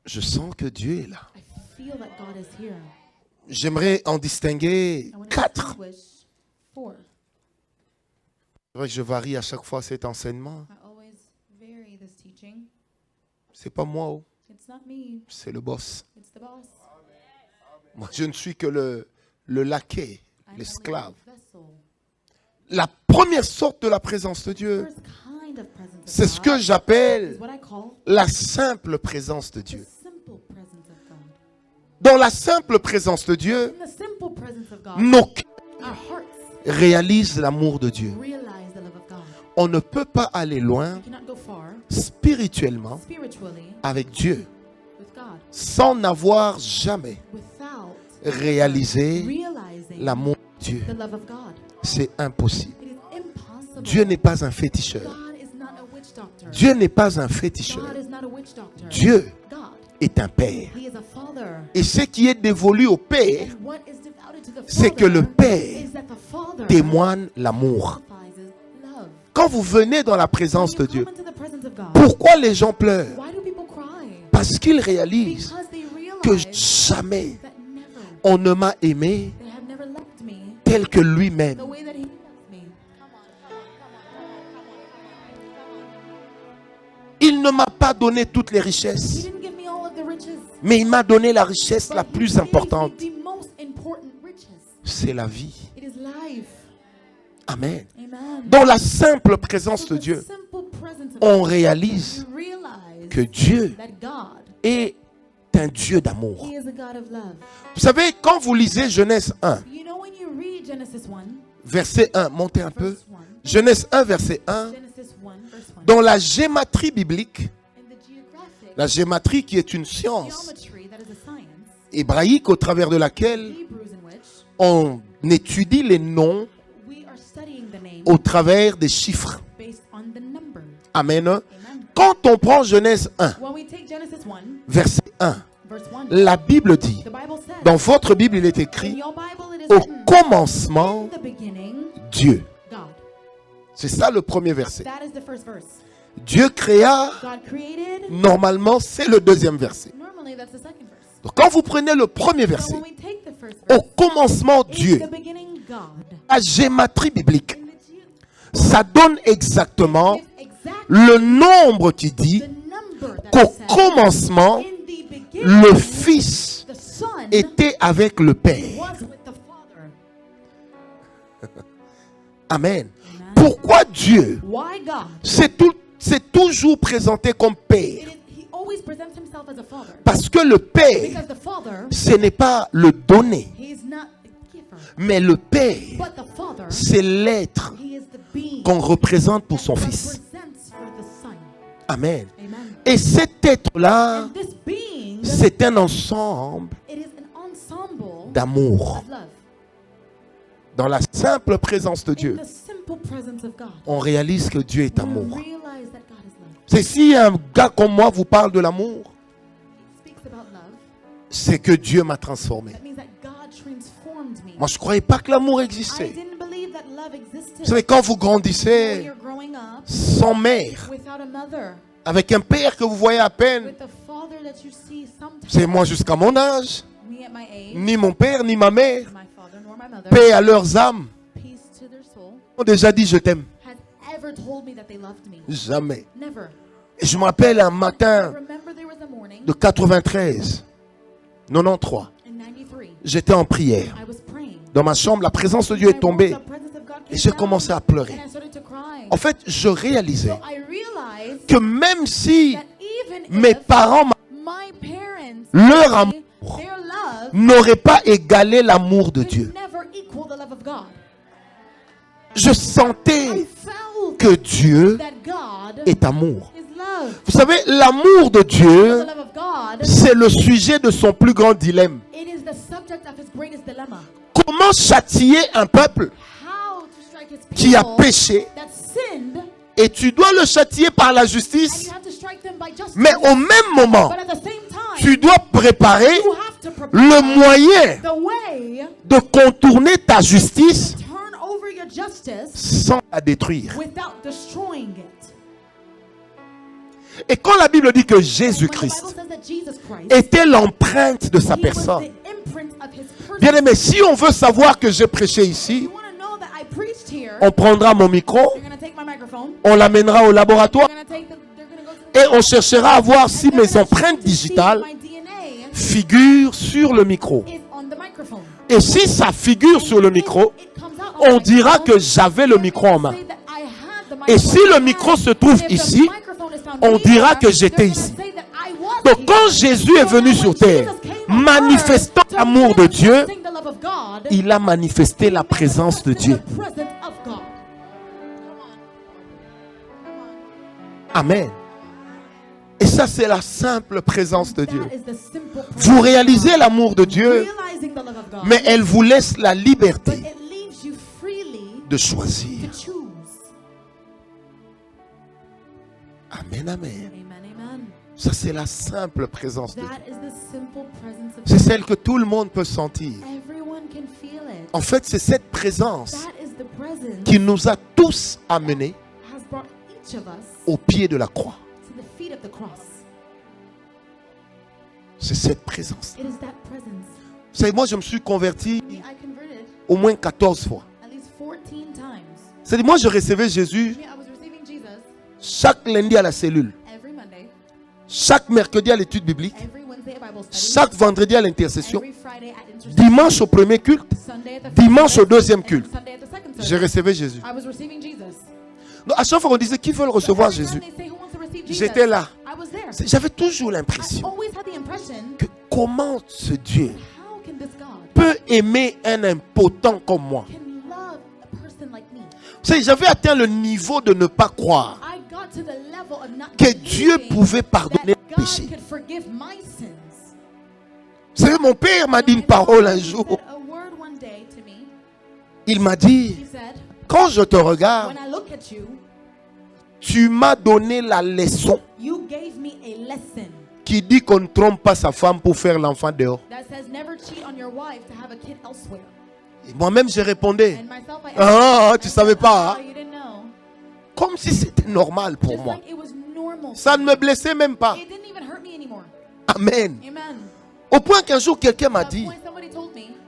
A: Je sens que Dieu est là.
B: I feel that God is here.
A: J'aimerais en distinguer
B: I want to
A: 4.
B: distinguish 4.
A: C'est vrai que je varie à chaque fois cet enseignement.
B: I always vary this teaching.
A: C'est pas moi, oh.
B: It's not me,
A: C'est le boss.
B: it's the boss.
A: Moi, je ne suis que le laquais,
B: I'm
A: l'esclave.
B: only the vessel.
A: La première sorte de la présence de Dieu,
B: First kind of presence of
A: c'est ce que
B: God
A: j'appelle
B: is what I call
A: la simple présence de
B: the
A: Dieu.
B: simple presence of God.
A: Dans la simple présence de Dieu,
B: In the simple presence of God,
A: nos cœurs
B: our hearts
A: réalisent l'amour de Dieu.
B: realize the love of God.
A: On ne peut pas aller loin
B: You cannot go far
A: spirituellement
B: spiritually
A: avec Dieu
B: with God
A: sans n'avoir jamais
B: without
A: réalisé
B: realizing
A: l'amour de Dieu.
B: the love of God.
A: C'est impossible.
B: It is impossible.
A: Dieu n'est pas un féticheur.
B: God is not a witch doctor.
A: Dieu n'est pas un féticheur.
B: God is not a witch doctor.
A: Dieu
B: God,
A: est un père.
B: He is a father.
A: Et ce qui est dévolu au père
B: And what is devoted to the
A: c'est que le
B: father
A: Père
B: is that the father
A: témoigne l'amour.
B: testifies love.
A: Quand vous venez dans la présence
B: When
A: de
B: you
A: Dieu,
B: come into the presence of God,
A: pourquoi les gens pleurent?
B: why do people cry?
A: Parce qu'ils réalisent
B: Because they
A: que
B: realize
A: jamais
B: that never,
A: on ne m'a aimé
B: they have never loved me
A: tel que lui-même.
B: the way that He loves me.
A: Il ne m'a pas donné toutes les
B: He
A: richesses,
B: didn't give me all of the riches,
A: mais il m'a donné la richesse la
B: but He
A: plus
B: gave me
A: importante.
B: the most important riches.
A: C'est la vie.
B: It is life.
A: Amen.
B: Amen.
A: Dans la simple présence
B: So
A: de
B: the
A: Dieu,
B: simple presence of
A: on
B: God,
A: réalise
B: you realize
A: que Dieu
B: that God,
A: est un Dieu d'amour.
B: He is a God of love.
A: Vous savez, quand vous lisez Genèse 1,
B: You know when you read Genesis 1,
A: verset 1, montez un peu.
B: verse 1,
A: Genèse 1, verset 1,
B: Genesis 1, verse 1,
A: dans la gématrie biblique,
B: in the geographic
A: la gématrie qui est une science
B: geometry that is a science,
A: hébraïque au travers de laquelle
B: Hebrews in which
A: on étudie les noms
B: we are studying the name
A: au travers des chiffres.
B: based on the number.
A: Amen.
B: Amen.
A: Quand on prend Genèse 1,
B: When we take Genesis 1,
A: verset 1,
B: verse 1,
A: la Bible dit,
B: the Bible says,
A: dans votre Bible il est
B: in
A: écrit,
B: your Bible it is
A: au
B: written,
A: commencement,
B: in the beginning,
A: Dieu.
B: God.
A: C'est ça le premier verset.
B: That is the first verse.
A: Dieu créa,
B: God created,
A: normalement c'est le deuxième verset.
B: normally that's the second verse.
A: Donc quand vous prenez le premier
B: So
A: verset,
B: when we take the first
A: au
B: verse,
A: commencement
B: in
A: Dieu,
B: the beginning God,
A: la gématrie biblique,
B: in the geo-
A: ça donne exactement
B: gives exactly
A: le nombre qui dit
B: the number that
A: qu'au
B: says,
A: commencement,
B: in the beginning,
A: le Fils
B: the Son
A: était avec le Père.
B: was with the Father.
A: Amen.
B: Amen.
A: Pourquoi Dieu
B: Why God?
A: c'est toujours présenté comme Père?
B: He always presents himself as a father.
A: Parce que le Père,
B: Because the Father,
A: ce n'est pas le donné,
B: he is not a giver.
A: mais le Père,
B: But the Father,
A: c'est l'être
B: he is the being
A: qu'on représente pour son
B: that
A: Fils.
B: represents for the Son.
A: Amen.
B: Amen.
A: Et cet être-là,
B: And this being,
A: c'est un ensemble
B: it is an ensemble
A: d'amour.
B: of love.
A: Dans la simple présence de
B: In
A: Dieu,
B: the simple presence of God,
A: on réalise que Dieu est
B: we
A: amour.
B: realize that God is love.
A: C'est si un gars comme moi vous parle de l'amour,
B: He speaks about love.
A: c'est que Dieu m'a transformé.
B: That means that God transformed me.
A: Moi, je ne croyais pas que l'amour
B: I
A: existait.
B: didn't believe that love existed.
A: Vous savez, quand vous
B: When
A: grandissez
B: you're growing up
A: sans mère,
B: without a mother,
A: avec un père que vous voyez à peine,
B: with a father that you see sometimes,
A: c'est moi jusqu'à mon âge,
B: me at my age,
A: ni mon père, ni ma mère,
B: my father nor my mother,
A: paix à leurs âmes,
B: peace to their soul,
A: ont déjà dit je t'aime.
B: had ever told me that they loved me.
A: Jamais.
B: Never.
A: Et je me rappelle un
B: I
A: matin
B: remember there was a morning
A: de 93, 93,
B: in 93.
A: j'étais en prière.
B: I was praying.
A: Dans ma chambre, la présence de Dieu est tombée et j'ai commencé à pleurer.
B: And I started to cry.
A: En fait, je réalisais
B: So I realized
A: que même si
B: that even
A: mes
B: if
A: parents
B: my parents,
A: leur amour
B: their love
A: n'auraient pas égalé l'amour de
B: could
A: Dieu,
B: never equal the love of God.
A: je
B: I
A: sentais
B: felt
A: que Dieu
B: that God
A: est amour.
B: is love.
A: Vous savez, l'amour de
B: The
A: Dieu,
B: love of God,
A: c'est le sujet de son plus grand dilemme.
B: it is the subject of his greatest dilemma.
A: Comment châtier un peuple
B: How to strike his
A: qui a
B: people
A: péché
B: that sinned,
A: et tu dois le châtier par la
B: and
A: justice,
B: you have to strike them by justice.
A: mais au même moment,
B: But at the same time,
A: tu dois préparer
B: you have to prepare
A: le moyen
B: the way
A: de contourner ta justice
B: to turn over your justice
A: sans la détruire.
B: without destroying it.
A: Et quand la Bible dit que
B: When the Bible
A: Jésus-Christ
B: says that Jesus Christ,
A: était l'empreinte de sa
B: he was
A: personne,
B: the imprint of his
A: Bien aimé, si on veut savoir que j'ai prêché ici,
B: you want to know that I preached here,
A: on prendra mon micro,
B: they're going to take my microphone.
A: on l'amènera au laboratoire
B: They're going to go to
A: et on cherchera à voir si mes empreintes digitales
B: my DNA
A: figurent sur le micro.
B: is on the microphone.
A: Et si ça figure sur le micro,
B: It comes out on
A: on
B: the
A: dira
B: microphone.
A: que j'avais le micro en main.
B: Say that I had the
A: Et si
B: microphone.
A: le micro se trouve
B: And if the
A: ici,
B: microphone is found
A: on
B: here,
A: dira que
B: they're
A: j'étais
B: gonna
A: ici.
B: say that I was
A: Donc
B: here.
A: quand Jésus est venu sur terre, manifestant l'amour de Dieu, il a manifesté la présence de Dieu. Amen. Et ça, c'est la simple présence de Dieu. Vous réalisez l'amour de Dieu, mais elle vous laisse la liberté de choisir. Amen, amen. Ça, c'est la simple présence de Dieu. C'est celle que tout le monde peut sentir. En fait, c'est cette présence qui nous a tous amenés au pied de la croix. C'est cette présence. Vous savez, moi, je me suis converti au moins 14 fois. C'est-à-dire, moi, je recevais Jésus chaque lundi à la cellule, chaque mercredi à l'étude biblique, chaque vendredi à l'intercession, dimanche au premier culte, dimanche au deuxième culte. Je recevais Jésus. Donc, à chaque fois qu'on disait qui veut recevoir Jésus, j'étais là. J'avais toujours l'impression que comment ce Dieu peut aimer un impotent comme moi. Vous savez, j'avais atteint le niveau de ne pas croire que Dieu pouvait pardonner les péchés. Vous savez, mon père m'a dit une parole un jour. Il m'a dit, quand je te regarde, tu m'as donné la leçon qui dit qu'on ne trompe pas sa femme pour faire l'enfant dehors. Et moi-même, je répondais, ah, tu ne savais pas. Hein? Comme si c'était normal pour moi. Ça ne me blessait même pas. Amen. Au point qu'un jour, quelqu'un m'a dit,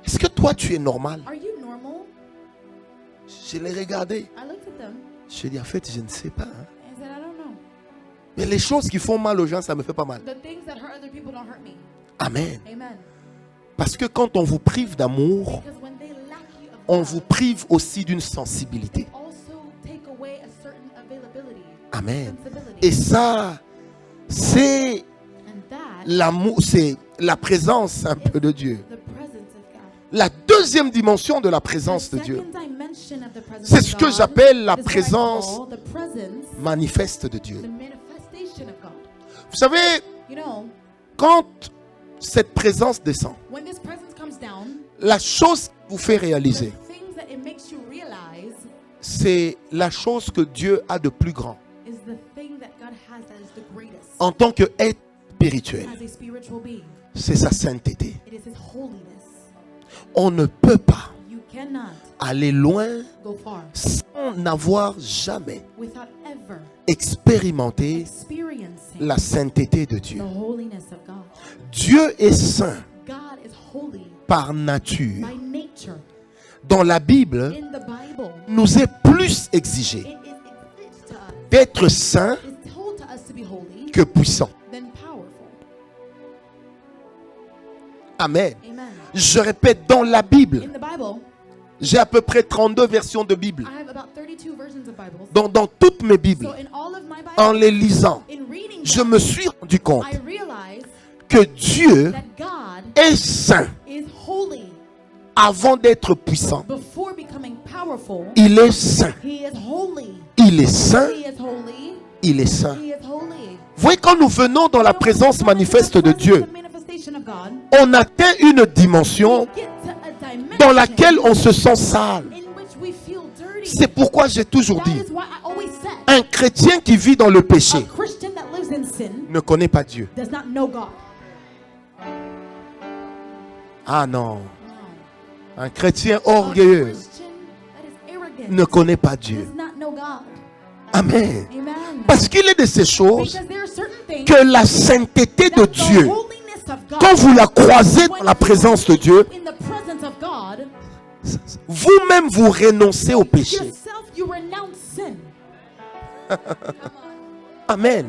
A: est-ce que toi, tu es normal? Je l'ai regardé. Je lui ai dit, en fait, je ne sais pas. Hein. Mais les choses qui font mal aux gens, ça me fait pas mal. Amen. Parce que quand on vous prive d'amour, on vous prive aussi d'une sensibilité. Amen. Et ça, c'est l'amour, c'est la présence un peu de Dieu. La deuxième dimension de la présence de Dieu, c'est ce que j'appelle la présence manifeste de Dieu. Vous savez, quand cette présence descend, la chose qui vous fait réaliser, c'est la chose que Dieu a de plus grand en tant qu'être spirituel. C'est sa sainteté. On ne peut pas aller loin sans n'avoir jamais expérimenté la sainteté de Dieu. Dieu est saint par nature. Dans la Bible, nous est plus exigé d'être saint que puissant. Amen. Je répète, dans la Bible, j'ai à peu près 32 versions de Bible. Dans toutes mes Bibles, en les lisant, je me suis rendu compte que Dieu est saint avant d'être puissant. Il est saint. Il est saint. Il est saint. Vous voyez, quand nous venons dans la présence manifeste de Dieu, on atteint une dimension dans laquelle on se sent sale. C'est pourquoi j'ai toujours dit, un chrétien qui vit dans le péché ne connaît pas Dieu. Ah non. Un chrétien orgueilleux ne connaît pas Dieu. Amen. Parce qu'il est de ces choses que la sainteté de Dieu, quand vous la croisez dans la présence de Dieu, Vous-même, vous renoncez au péché.
B: Yourself, you renounce sin.
A: Amen.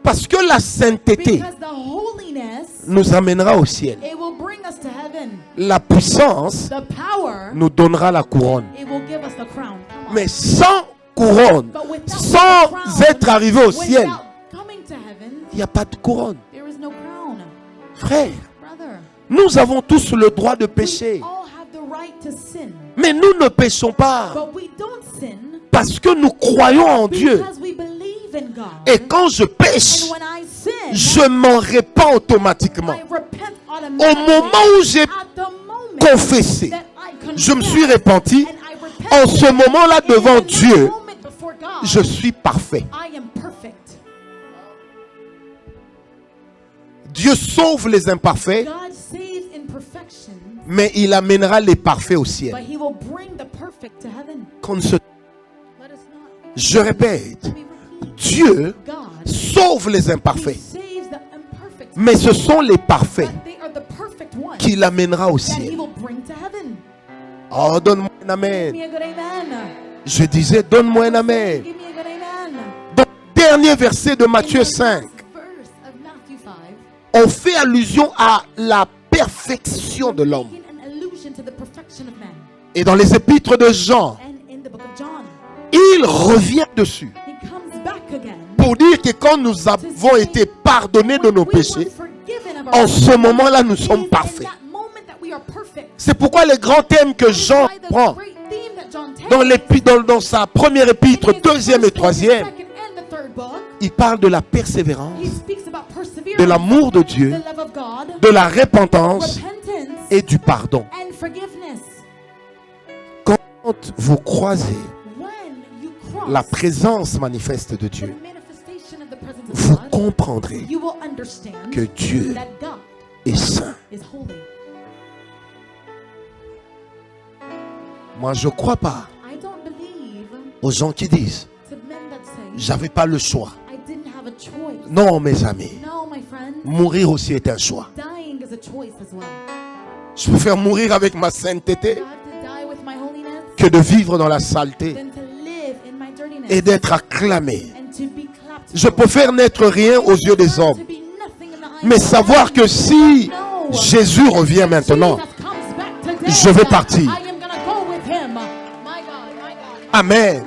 A: Parce que la sainteté
B: Because the holiness,
A: nous amènera au ciel.
B: it will bring us to heaven.
A: La puissance
B: The power,
A: nous donnera la couronne.
B: it will give us the crown. Come on.
A: Mais sans couronne,
B: But without
A: sans
B: the crown,
A: être arrivé au ciel,
B: without coming to heaven,
A: il n'y a pas de couronne.
B: there is no crown.
A: Frère,
B: Brother,
A: nous avons tous le droit de
B: we
A: pécher.
B: all have the right to sin.
A: Mais nous ne péchons pas
B: But we don't sin
A: parce que nous croyons en Dieu.
B: because we believe in God.
A: Et quand je pêche,
B: And when I sin,
A: je m'en répands automatiquement.
B: I repent
A: Au
B: automatically.
A: moment où j'ai
B: At the moment
A: confessé,
B: that I
A: je me
B: confess
A: suis repenti,
B: and I repent,
A: en ce moment-là
B: and
A: devant
B: in that
A: Dieu,
B: moment before God,
A: je suis parfait.
B: I am perfect.
A: Dieu sauve les imparfaits,
B: God saves imperfection,
A: mais il amènera les parfaits au
B: but
A: ciel.
B: He will bring the perfect to heaven.
A: Qu'on ne se-
B: Let us not
A: Je répète,
B: be repeat.
A: Dieu
B: God,
A: sauve les
B: He
A: imparfaits,
B: saves the imperfect,
A: mais ce sont les parfaits
B: but they are the perfect ones
A: qui l'amènera au
B: that He
A: ciel.
B: will bring to heaven.
A: Oh, donne-moi un
B: Give
A: amen.
B: me a good amen.
A: Je disais, donne-moi un amen.
B: Give me a good amen.
A: Dans le dernier verset de
B: In
A: Matthieu
B: the
A: 5,
B: last verse of Matthew 5,
A: on fait allusion à la perfection de l'homme.
B: making an allusion to the perfection of man.
A: Et dans les épîtres de Jean,
B: And in the book of John,
A: il revient dessus
B: he comes back again
A: pour dire que quand nous avons été pardonnés de nos
B: when we were
A: péchés,
B: forgiven of our
A: en ce moment-là, nous
B: sins,
A: sommes
B: in
A: parfaits.
B: that moment that we are perfect.
A: C'est pourquoi les grands thèmes que Jean
B: By the
A: prend
B: great theme that John takes
A: dans sa première épître,
B: in his
A: deuxième et
B: first book, his
A: troisième,
B: second and the third book,
A: il parle de la persévérance,
B: he speaks about perseverance,
A: de l'amour de Dieu,
B: the love of God,
A: de la repentance
B: repentance,
A: et du pardon.
B: and forgiveness.
A: Quand vous croisez
B: When you cross
A: la présence manifeste de
B: the
A: Dieu,
B: manifestation of the presence
A: vous
B: of God,
A: comprendrez
B: you will understand
A: que Dieu
B: that God
A: est saint.
B: is holy.
A: Moi, je ne crois pas
B: I don't believe
A: aux gens qui disent
B: to men that say,
A: j'avais pas le choix.
B: I didn't have a choice.
A: Non, mes amis,
B: No, my friend,
A: mourir aussi est un choix.
B: dying is a choice as well.
A: Je préfère mourir avec ma sainteté
B: I have to die with my holiness
A: que de vivre dans la saleté
B: than to live in my dirtiness
A: et d'être acclamé.
B: and to be clapped
A: Je
B: for.
A: préfère n'être rien aux yeux des hommes,
B: To be nothing in the eyes
A: mais
B: of
A: savoir
B: men.
A: que si
B: No.
A: Jésus revient maintenant,
B: Jesus comes back today,
A: je vais partir.
B: I am gonna go with him. My God, my God.
A: Amen.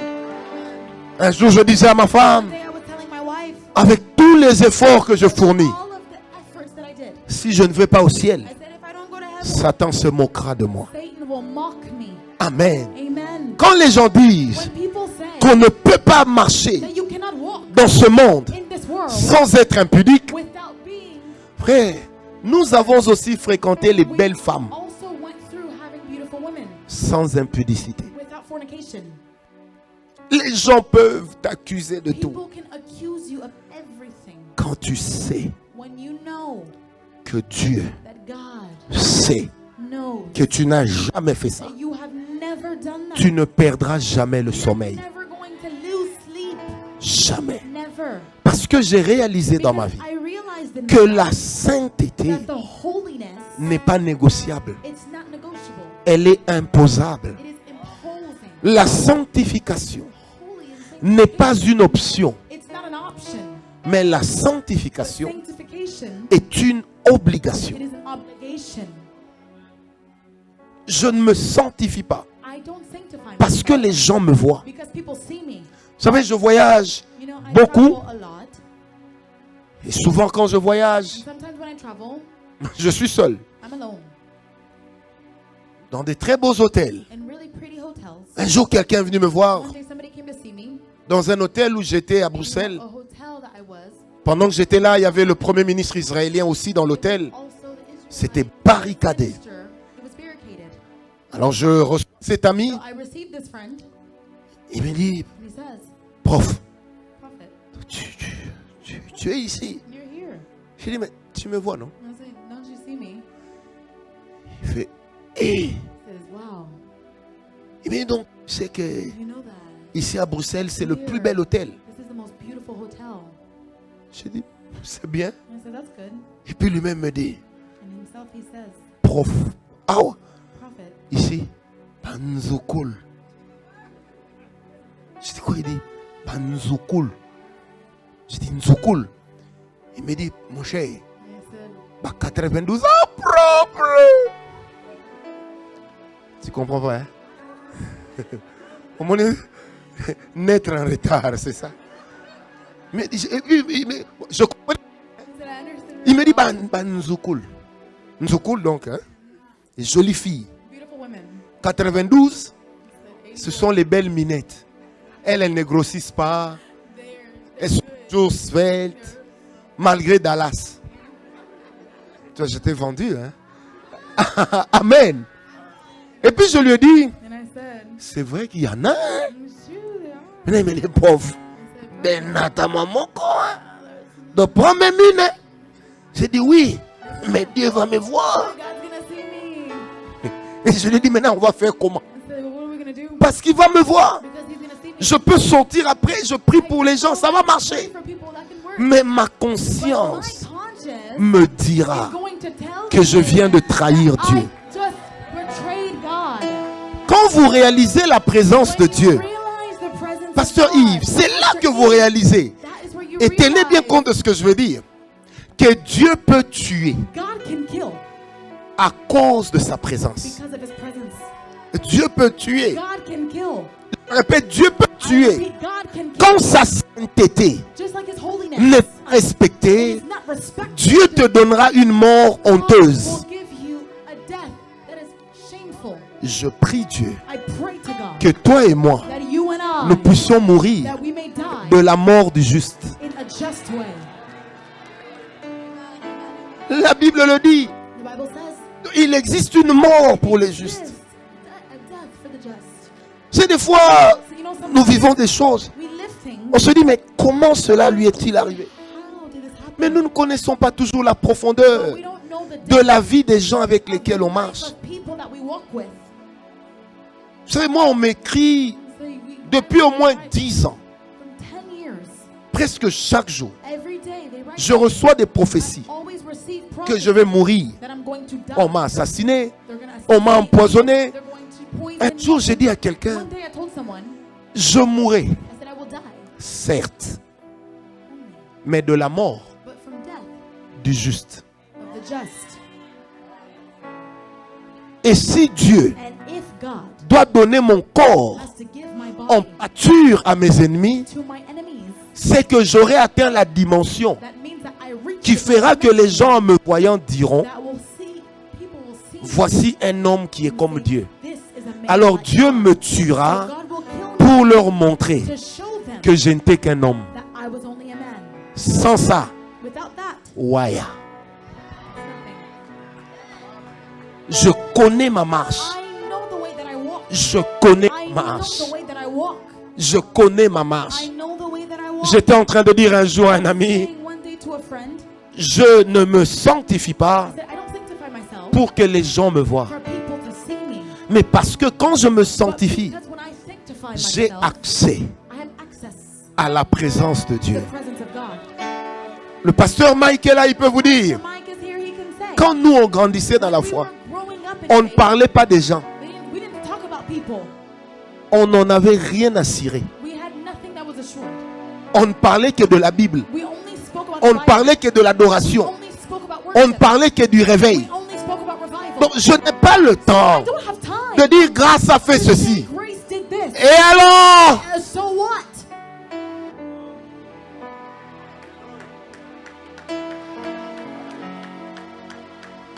A: Un jour, je disais à ma femme,
B: Today I was telling my wife,
A: avec tous les efforts que je fournis,
B: all of the efforts that I did,
A: si je ne vais pas au ciel,
B: I said if I don't go to heaven,
A: Satan se moquera de moi.
B: Satan will mock me.
A: Amen.
B: Amen.
A: Quand les gens disent
B: When people say
A: qu'on ne peut pas marcher
B: that you cannot walk
A: dans ce monde
B: in this world
A: sans être impudique,
B: without being,
A: frère, nous avons aussi fréquenté les
B: we
A: belles femmes
B: also went through having beautiful women
A: sans impudicité.
B: without fornication.
A: Les gens peuvent t'accuser de tout.
B: People can accuse you of everything
A: Quand tu sais
B: when you know
A: que Dieu
B: that God
A: sait
B: knows
A: que tu n'as jamais fait ça,
B: that you have never done that.
A: tu ne perdras jamais le
B: You're
A: sommeil.
B: never going to lose sleep.
A: Jamais.
B: Never.
A: Parce que j'ai réalisé dans ma
B: Because
A: vie
B: I realized in
A: que
B: my
A: la
B: life
A: sainteté
B: that the holiness,
A: n'est pas négociable.
B: it's not negotiable.
A: Elle est imposable.
B: It is imposing.
A: La sanctification
B: Holy and
A: n'est pas une option,
B: it's not an option.
A: mais la
B: But
A: sanctification
B: sanctification,
A: est une obligation.
B: it is an obligation.
A: Je ne me sanctifie pas
B: I don't sanctify
A: parce que
B: myself
A: les gens me voient.
B: because people see me.
A: Vous savez, je voyage
B: You know, I
A: beaucoup.
B: travel a lot.
A: Et souvent quand je voyage,
B: Sometimes when I travel,
A: je suis seul.
B: I'm alone
A: Dans des très beaux hôtels.
B: in really pretty hotels.
A: Un jour, quelqu'un est venu me voir
B: One day somebody came to see me
A: dans un hôtel où j'étais à
B: in
A: Bruxelles.
B: a hotel that I was.
A: Pendant que j'étais là, il y avait le premier ministre israélien aussi dans l'hôtel.
B: Also, the Israelite
A: C'était barricadé.
B: minister, it was barricaded.
A: Alors je reçois cet ami.
B: So I received this friend,
A: Il me dit,
B: and he says,
A: prof,
B: Prophet,
A: tu es ici.
B: you're here.
A: Je dis, mais tu me vois, non?
B: And I said, don't you see me?
A: Il fait, hé.
B: He says, wow,
A: Il me dit donc, c'est que
B: you know that
A: ici à Bruxelles, c'est le plus bel hôtel.
B: this is the most beautiful hotel.
A: Je dis, c'est bien.
B: And I said, that's good.
A: Et puis lui-même me dit,
B: And himself he says,
A: prof, ah ouais.
B: Prophet,
A: ici, Panzokul. Je dis quoi? Il dit Panzokul. Je dis Nzokul. Il me dit, mon cher, 92 ans propre. Tu comprends pas, hein? Au moins, naître en retard, c'est ça. Mais je comprends. Il me dit, Nzokul. Nzokul, donc, hein? Jolie fille. 92, ce sont les belles minettes. Elles ne grossissent pas. Elles sont toujours sveltes. Malgré Dallas. Tu vois, j'étais vendu, hein? Amen. Et puis je lui ai dit, c'est vrai qu'il y en a, hein? Mais les pauvres. Ben, ta maman, quoi? De prendre mes mines. J'ai dit oui, mais Dieu va me voir. Et je lui ai dit, maintenant, on va faire comment? Parce qu'il va me voir. Je peux sortir après, je prie pour les gens, ça va marcher. Mais ma conscience me dira que je viens de trahir Dieu. Quand vous réalisez la présence de Dieu, Pasteur Yves, c'est là que vous réalisez. Et tenez bien compte de ce que je veux dire. Que Dieu peut tuer à cause de sa présence. Dieu peut tuer. Je répète, Dieu peut tuer. Quand sa sainteté n'est pas respectée, Dieu te donnera une mort honteuse. Je prie Dieu que toi et moi, nous puissions mourir de la mort du juste. La Bible le dit. Il existe une mort pour les justes. C'est des fois, nous vivons des choses. On se dit, mais comment cela lui est-il arrivé? Mais nous ne connaissons pas toujours la profondeur de la vie des gens avec lesquels on marche. Vous savez, moi, on m'écrit depuis au moins 10 ans. Presque chaque jour, je reçois des prophéties que je vais mourir. On m'a assassiné, on m'a empoisonné. Un jour, j'ai dit à quelqu'un, je mourrai, certes, mais de la mort du juste. Et si Dieu doit donner mon corps en pâture à mes ennemis, c'est que j'aurai atteint la dimension qui fera que les gens en me voyant diront, voici un homme qui est comme Dieu. Alors Dieu me tuera pour leur montrer que je n'étais qu'un homme. Sans ça, waya. Je connais ma marche. Je connais ma marche. Je connais ma marche. J'étais en train de dire un jour à un ami, je ne me sanctifie pas pour que les gens me voient. Mais parce que quand je me sanctifie, j'ai accès à la présence de Dieu. Le pasteur Mike est là, il peut vous dire, quand nous on grandissait dans la foi, on ne parlait pas des gens. On n'en avait rien à cirer. On ne parlait que de la Bible. On ne parlait que de l'adoration. On ne parlait que du réveil. Donc je n'ai pas le temps de dire grâce a fait ceci. Et alors?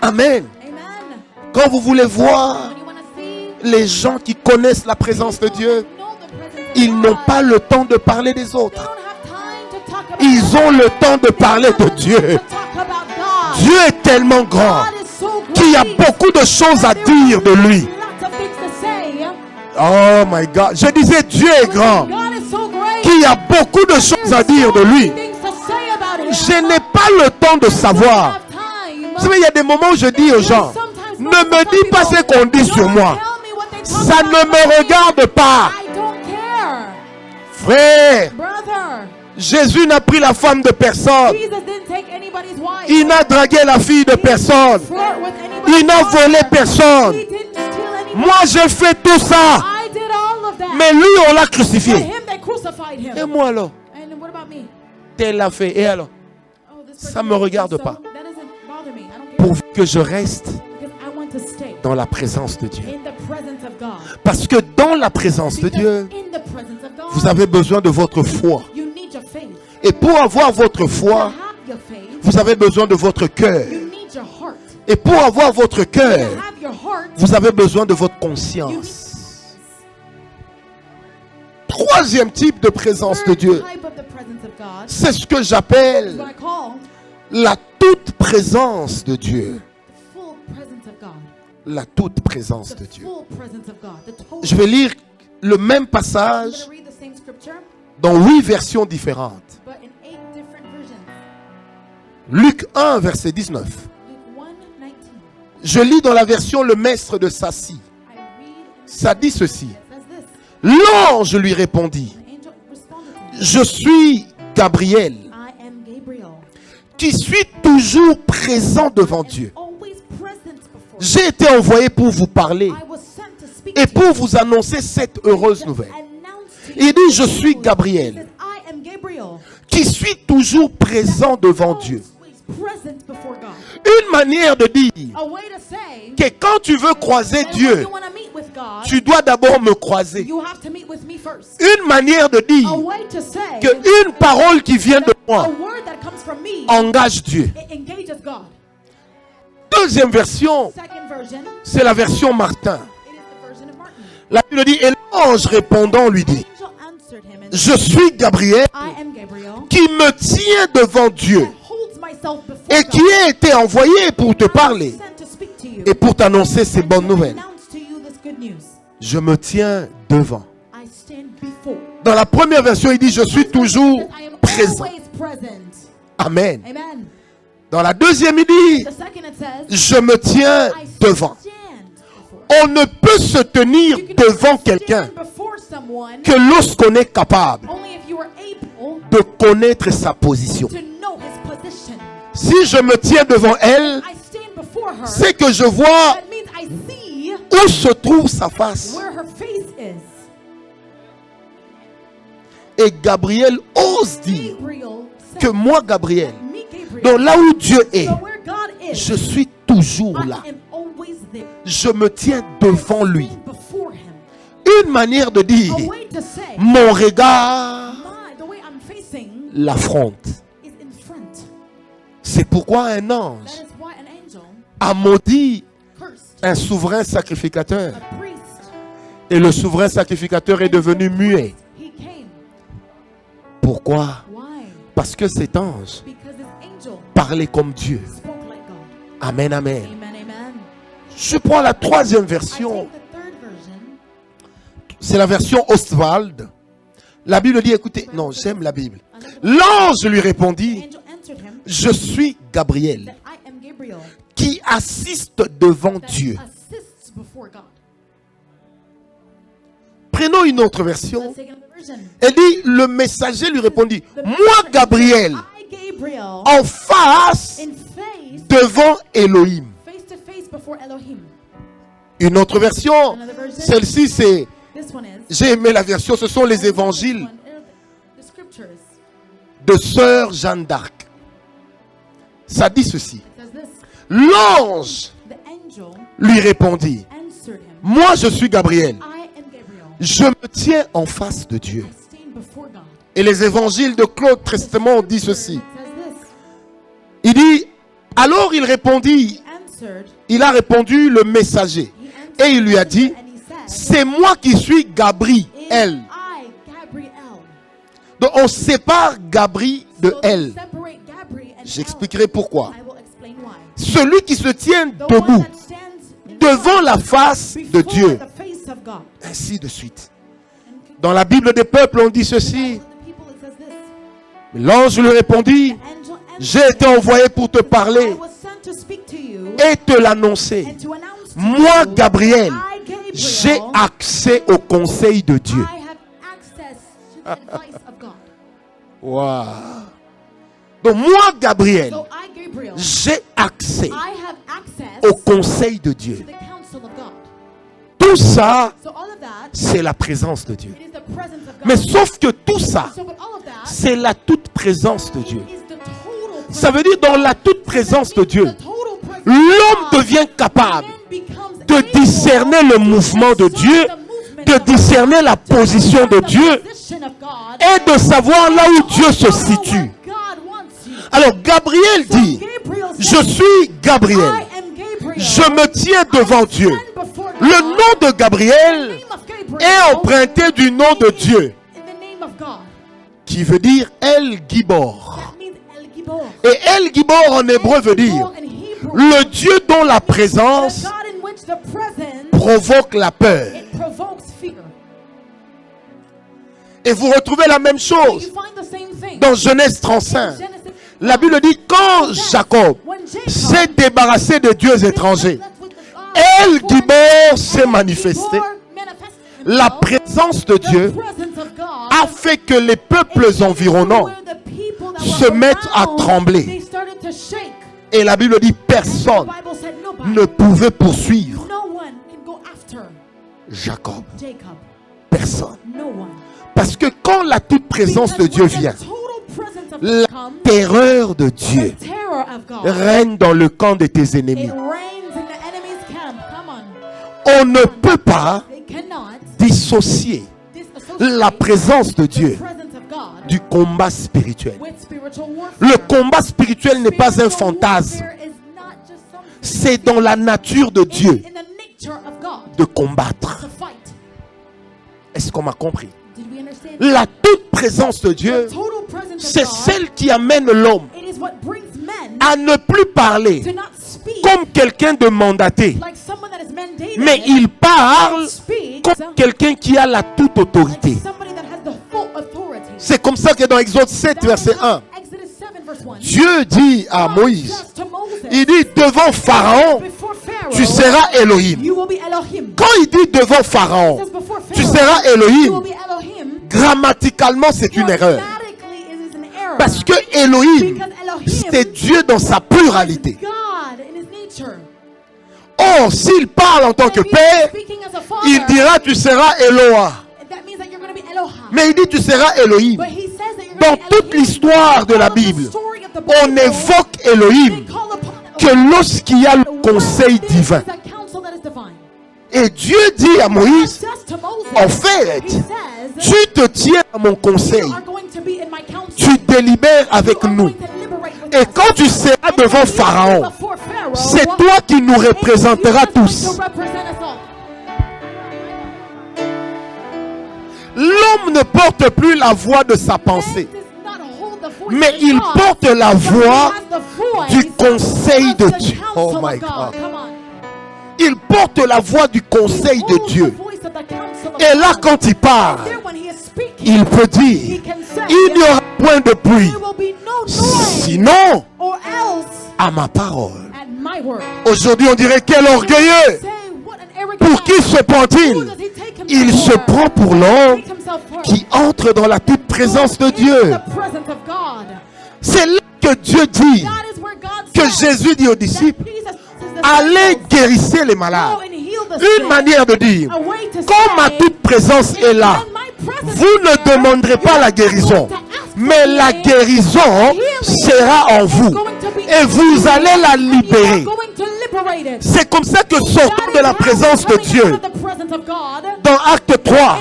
A: Amen. Quand vous voulez voir les gens qui connaissent la présence de Dieu, ils n'ont pas le temps de parler des autres. Ils ont le temps de parler de Dieu. Dieu est tellement grand qu'il y a beaucoup de choses à dire de lui. Oh my God. Je disais Dieu est grand. Qu'il y a beaucoup de choses à dire de lui. Je n'ai pas le temps de savoir. Vous savez, il y a des moments où je dis aux gens, ne me dis pas ce qu'on dit sur moi. Ça ne me regarde pas. Frère, Jésus n'a pris la femme de personne. Il n'a dragué la fille de personne. Il n'a volé personne. Moi j'ai fait tout ça.
B: I did all of that.
A: Mais lui on l'a
B: But
A: crucifié.
B: him, they crucified him.
A: Et moi alors?
B: And then what about me?
A: Tel l'a fait. Et alors?
B: Oh, this
A: Ça
B: person
A: me
B: did
A: regarde
B: so.
A: pas.
B: That doesn't bother me. I don't care.
A: Pourvu que je reste
B: Because I want to stay
A: dans la présence de Dieu.
B: in the presence of God.
A: Parce que dans la présence de
B: Because
A: Dieu,
B: in the presence of God,
A: vous avez besoin de votre foi.
B: you need your faith.
A: Et pour avoir votre
B: To
A: foi,
B: have your faith,
A: vous avez besoin de votre cœur.
B: you need your heart.
A: Et pour avoir votre
B: To
A: cœur,
B: have your heart,
A: vous avez besoin de votre
B: you need
A: conscience. Troisième type de présence de
B: third
A: Dieu,
B: type of the presence of God.
A: c'est ce que j'appelle
B: What I call
A: la toute présence de Dieu.
B: the full presence of God.
A: La toute présence
B: The
A: de Dieu.
B: full presence of God. The total.
A: Je vais lire le même
B: I'm
A: passage
B: going to read the same scripture,
A: dans 8 versions différentes.
B: but in 8 different versions.
A: Luc 1, verset 19.
B: Luke 1:19.
A: Je lis dans la version Le Maître de Sassy.
B: I read in
A: Ça dit ceci.
B: it says this.
A: L'ange lui répondit,
B: The angel responded to me,
A: je suis Gabriel,
B: I am Gabriel,
A: qui suis toujours présent devant Dieu.
B: always present before you.
A: J'ai été envoyé pour vous parler
B: I was sent to speak
A: et
B: to you,
A: pour vous annoncer cette heureuse
B: to
A: nouvelle.
B: announce to
A: Il
B: you
A: dit, je
B: the
A: suis
B: news.
A: Gabriel,
B: He says, I am Gabriel,
A: qui suis toujours présent devant Dieu.
B: always present before God.
A: Une manière de dire
B: A way to say
A: que quand tu veux croiser
B: that when
A: Dieu,
B: you want to meet with God,
A: tu dois d'abord me croiser.
B: you have to meet with me first.
A: Une manière de
B: A
A: dire
B: way to say
A: qu'une parole qui vient de
B: that
A: moi
B: a word that comes from me,
A: engage Dieu.
B: it engages God.
A: Deuxième version,
B: Second version,
A: c'est la version Martin.
B: it is the version of Martin.
A: La Bible dit, et l'ange répondant lui dit,
B: Angel answered him and
A: je suis Gabriel
B: I am Gabriel,
A: qui me tient devant Dieu
B: that holds myself before
A: et qui
B: God.
A: ai été envoyé pour te
B: I was
A: parler
B: sent to speak to you
A: et pour t'annoncer ces
B: and
A: bonnes
B: to
A: nouvelles.
B: announce to you this good news.
A: Je me tiens devant.
B: I stand before.
A: Dans la première version, il dit, je suis toujours
B: I am
A: présent.
B: always present.
A: Amen.
B: Amen.
A: Dans la deuxième, il dit,
B: The second it says,
A: je me tiens
B: I
A: devant.
B: stand before.
A: On ne peut se tenir
B: You can
A: devant
B: only
A: quelqu'un
B: stand before someone
A: que lorsqu'on est capable
B: only if you are able
A: de connaître sa position.
B: to know his position.
A: Si je me tiens devant elle,
B: I stand before her.
A: c'est que je vois
B: That means I see
A: où se trouve sa face.
B: where her face is.
A: Et Gabriel ose dire
B: Gabriel
A: que
B: said,
A: moi, Gabriel,
B: me Gabriel,
A: donc là où Dieu est,
B: so where God is,
A: je suis toujours
B: I
A: là.
B: am always there.
A: Je me tiens devant
B: I
A: lui.
B: stand before him.
A: Une manière de dire,
B: A way to say,
A: mon regard
B: the way I'm facing
A: l'affronte.
B: is in front.
A: C'est pourquoi un ange
B: That is why an angel
A: a maudit
B: cursed
A: un souverain sacrificateur.
B: a priest.
A: Et le souverain sacrificateur est devenu muet.
B: He came.
A: Pourquoi?
B: Why?
A: Parce que cet ange
B: Because this angel
A: parlait comme Dieu.
B: spoke like God.
A: Amen, amen.
B: Amen, amen.
A: Je prends la troisième
B: I
A: version.
B: take the third version.
A: C'est la version Ostwald. La Bible dit, écoutez, non, j'aime la Bible. L'ange lui
B: The
A: répondit,
B: angel answered him
A: je suis Gabriel,
B: that I am Gabriel
A: qui assiste devant
B: that
A: Dieu.
B: assists before God.
A: Prenons une autre version.
B: Let's take another version.
A: Elle dit, le messager lui répondit,
B: The
A: moi
B: messenger
A: Gabriel,
B: said, I Gabriel
A: en face
B: in face
A: devant Elohim.
B: face to face before Elohim.
A: Une autre version,
B: Another version.
A: celle-ci c'est,
B: This one is
A: j'ai aimé la version, ce sont les
B: this
A: évangiles
B: one, the scriptures.
A: de Sœur Jeanne d'Arc. Ça dit ceci,
B: It says this.
A: l'ange
B: The angel
A: lui répondit,
B: answered him.
A: moi je suis Gabriel,
B: I am Gabriel.
A: je me tiens en face de Dieu.
B: I stand before God.
A: Et les évangiles de Claude Testament disent ceci.
B: It says this.
A: Il dit, alors il répondit,
B: Answered.
A: il a répondu le messager.
B: He answered
A: Et il lui a dit,
B: and he said,
A: c'est moi qui suis Gabriel.
B: It is I, Gabriel.
A: Donc on sépare Gabriel de
B: So
A: elle.
B: to separate Gabriel and
A: J'expliquerai pourquoi.
B: I will explain why.
A: Celui qui se tient
B: The one
A: debout
B: that stands in
A: devant
B: front,
A: la face de
B: before
A: Dieu.
B: the face of God.
A: Ainsi de suite.
B: And
A: Dans la Bible des peuples, on dit ceci.
B: the people, it says this.
A: L'ange lui répondit,
B: The angel answered,
A: j'ai été envoyé pour te
B: I
A: parler
B: was sent to speak to you
A: et te l'annoncer.
B: and to announce to
A: Moi,
B: you,
A: Gabriel,
B: I, Gabriel,
A: j'ai accès au conseil de Dieu.
B: I have access to the advice of God.
A: Wow. Donc moi, Gabriel,
B: So I, Gabriel,
A: j'ai accès
B: I have access
A: au conseil de
B: to
A: Dieu.
B: the counsel of God.
A: tout ça,
B: So all of that,
A: c'est la présence de Dieu.
B: it is the presence of God.
A: Mais sauf que tout ça,
B: So but all of that
A: c'est la toute présence de Dieu.
B: is the total presence.
A: Ça veut dire dans la toute présence de Dieu,
B: The total presence of
A: l'homme
B: God.
A: devient capable
B: Man becomes
A: de
B: able
A: discerner le
B: to
A: mouvement de
B: discern
A: Dieu,
B: the movement
A: de
B: of God,
A: discerner la
B: to
A: position de
B: discern the
A: Dieu
B: position of God,
A: et de savoir là où Dieu se
B: to know
A: situe.
B: where God wants you.
A: Alors Gabriel
B: So
A: dit,
B: Gabriel
A: je
B: said,
A: suis Gabriel,
B: I am Gabriel.
A: je me tiens devant Dieu.
B: Stand before God.
A: Le nom de Gabriel
B: Name of Gabriel
A: est emprunté du nom de Dieu,
B: in the name of God.
A: qui veut dire El Gibor.
B: That means El Gibor.
A: Et El Gibor en hébreu veut dire
B: Gibor in Hebrew,
A: le Dieu dont la
B: the
A: présence
B: God in which the presence,
A: provoque la peur.
B: it provokes fear.
A: Et vous retrouvez la même
B: You
A: chose
B: find the same thing.
A: dans Genèse 35.
B: Genesis,
A: La Bible dit quand Jacob
B: when Jacob
A: s'est débarrassé de dieux étrangers,
B: left with the
A: El
B: gods,
A: Gibor s'est
B: El
A: manifesté.
B: Gibor manifested
A: La
B: himself.
A: présence de Dieu
B: The presence of God
A: a fait que les peuples environnants
B: where the people that
A: se
B: were
A: mettent à
B: around,
A: trembler.
B: they started to shake.
A: Et la Bible dit
B: And
A: personne
B: the Bible said nobody,
A: ne pouvait poursuivre
B: no one can go after
A: Jacob.
B: Jacob.
A: Personne.
B: No one.
A: Parce que quand la toute présence de Dieu
B: Because when
A: vient,
B: the total presence of
A: la
B: God comes,
A: terreur de Dieu
B: the terror of God,
A: règne dans le camp de tes ennemis.
B: it reigns in the enemy's camp. Come on.
A: On ne peut pas
B: They cannot
A: dissocier
B: disassociate
A: la présence de
B: the
A: Dieu
B: presence of God
A: du combat spirituel.
B: with spiritual warfare.
A: Le combat spirituel n'est pas un
B: Spiritual
A: fantasme,
B: warfare is not just something.
A: c'est dans la nature de Dieu
B: In the nature of God
A: de combattre.
B: to fight.
A: Est-ce qu'on m'a compris?
B: Did we understand?
A: La toute présence de Dieu,
B: The total presence of
A: c'est
B: God,
A: celle qui amène l'homme
B: it is what brings men
A: à ne plus parler
B: to not speak
A: comme quelqu'un de mandaté,
B: like someone that is mandated,
A: mais il parle
B: speaks
A: comme quelqu'un qui a la toute autorité.
B: like somebody that has the full authority.
A: C'est comme ça que dans Exode 7, verset 1,
B: Exodus 7 verse 1.
A: Dieu dit à
B: God
A: Moïse,
B: says to Moses,
A: il dit devant Pharaon,
B: before Pharaoh,
A: tu seras Elohim.
B: you will be Elohim.
A: Quand il dit devant Pharaon,
B: He says before
A: tu
B: Pharaoh,
A: seras
B: you will
A: Elohim,
B: be Elohim.
A: grammaticalement c'est une erreur.
B: Grammatically, it is an error.
A: Parce que Elohim,
B: Because Elohim
A: c'est Dieu dans sa pluralité.
B: is God in his nature.
A: Or, s'il parle en tant que
B: If he is
A: père,
B: speaking as a father,
A: il dira tu seras Eloah.
B: that means that you're going to be Elohim.
A: Mais il dit tu seras Elohim.
B: But he says that you're
A: Dans
B: going to be
A: toute
B: Elohim.
A: l'histoire de la
B: All of the
A: Bible,
B: story of the
A: on
B: Bible,
A: évoque
B: they
A: Elohim
B: call upon
A: que lorsqu'il y a le
B: Elohim
A: conseil
B: when there
A: divin.
B: is a counsel that is divine.
A: Et Dieu dit à
B: God
A: Moïse,
B: says to Moses,
A: en fait,
B: he says,
A: tu te tiens à mon conseil,
B: you are going to be in my counsel.
A: tu délibères
B: You
A: avec
B: are
A: nous.
B: going to liberate with
A: Et
B: us.
A: quand tu seras
B: And
A: devant
B: when you
A: Pharaon,
B: stand before Pharaoh,
A: c'est toi qui nous
B: it is
A: représenteras
B: you that's going
A: tous.
B: to represent us all.
A: L'homme ne porte plus la voix de sa pensée,
B: Man does not hold the voice
A: mais
B: of
A: il
B: God,
A: porte la
B: but he
A: voix
B: has the voice
A: du conseil
B: of
A: de
B: the
A: Dieu.
B: counsel
A: Oh
B: of
A: my
B: God.
A: God.
B: Come on.
A: Il porte la voix du conseil de
B: Holds
A: Dieu.
B: the voice of the counsel of
A: Et là,
B: God.
A: quand il parle,
B: There when he is speaking,
A: il peut
B: he
A: dire,
B: can say,
A: il n'y aura point de pluie,
B: there will be no noise
A: sinon
B: or else
A: à ma parole.
B: at my word.
A: Aujourd'hui, on dirait quel orgueilleux.
B: Say, what an arrogant
A: Pour
B: man.
A: qui se
B: Who
A: prend-il?
B: does he take himself
A: Il se
B: for?
A: prend pour l'homme
B: Take himself for.
A: qui entre dans la toute présence de
B: In
A: Dieu.
B: the presence of God.
A: C'est là que Dieu dit,
B: That is where God
A: que
B: says
A: Jésus dit aux
B: that
A: disciples,
B: Jesus says the
A: allez
B: disciples,
A: guérissez les malades.
B: go and heal the
A: Une
B: sick.
A: manière de dire,
B: A way to
A: quand ma
B: say,
A: toute présence est là,
B: when my presence
A: vous
B: is
A: ne
B: there,
A: demanderez pas
B: you're
A: la
B: not
A: guérison,
B: going to ask for
A: mais la
B: healing.
A: guérison sera en vous. Et vous allez la libérer. C'est comme ça que sortant de la présence de Dieu, dans Acte 3,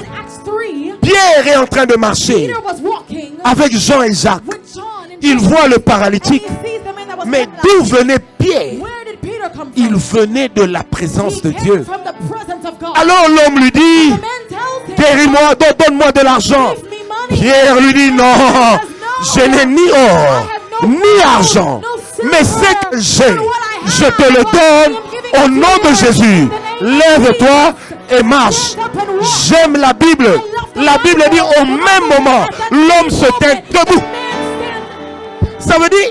A: Pierre est en train de marcher avec Jean et Jacques. Il voit le paralytique. Mais d'où venait Pierre? Il venait de la présence de Dieu. Alors l'homme lui dit, guéris-moi, donne-moi de l'argent. Pierre lui dit, non, je n'ai ni or, ni argent, mais ce que j'ai, je te le donne au nom de Jésus. Lève-toi et marche. J'aime la Bible. La Bible dit au même moment, l'homme se tient debout. Ça veut dire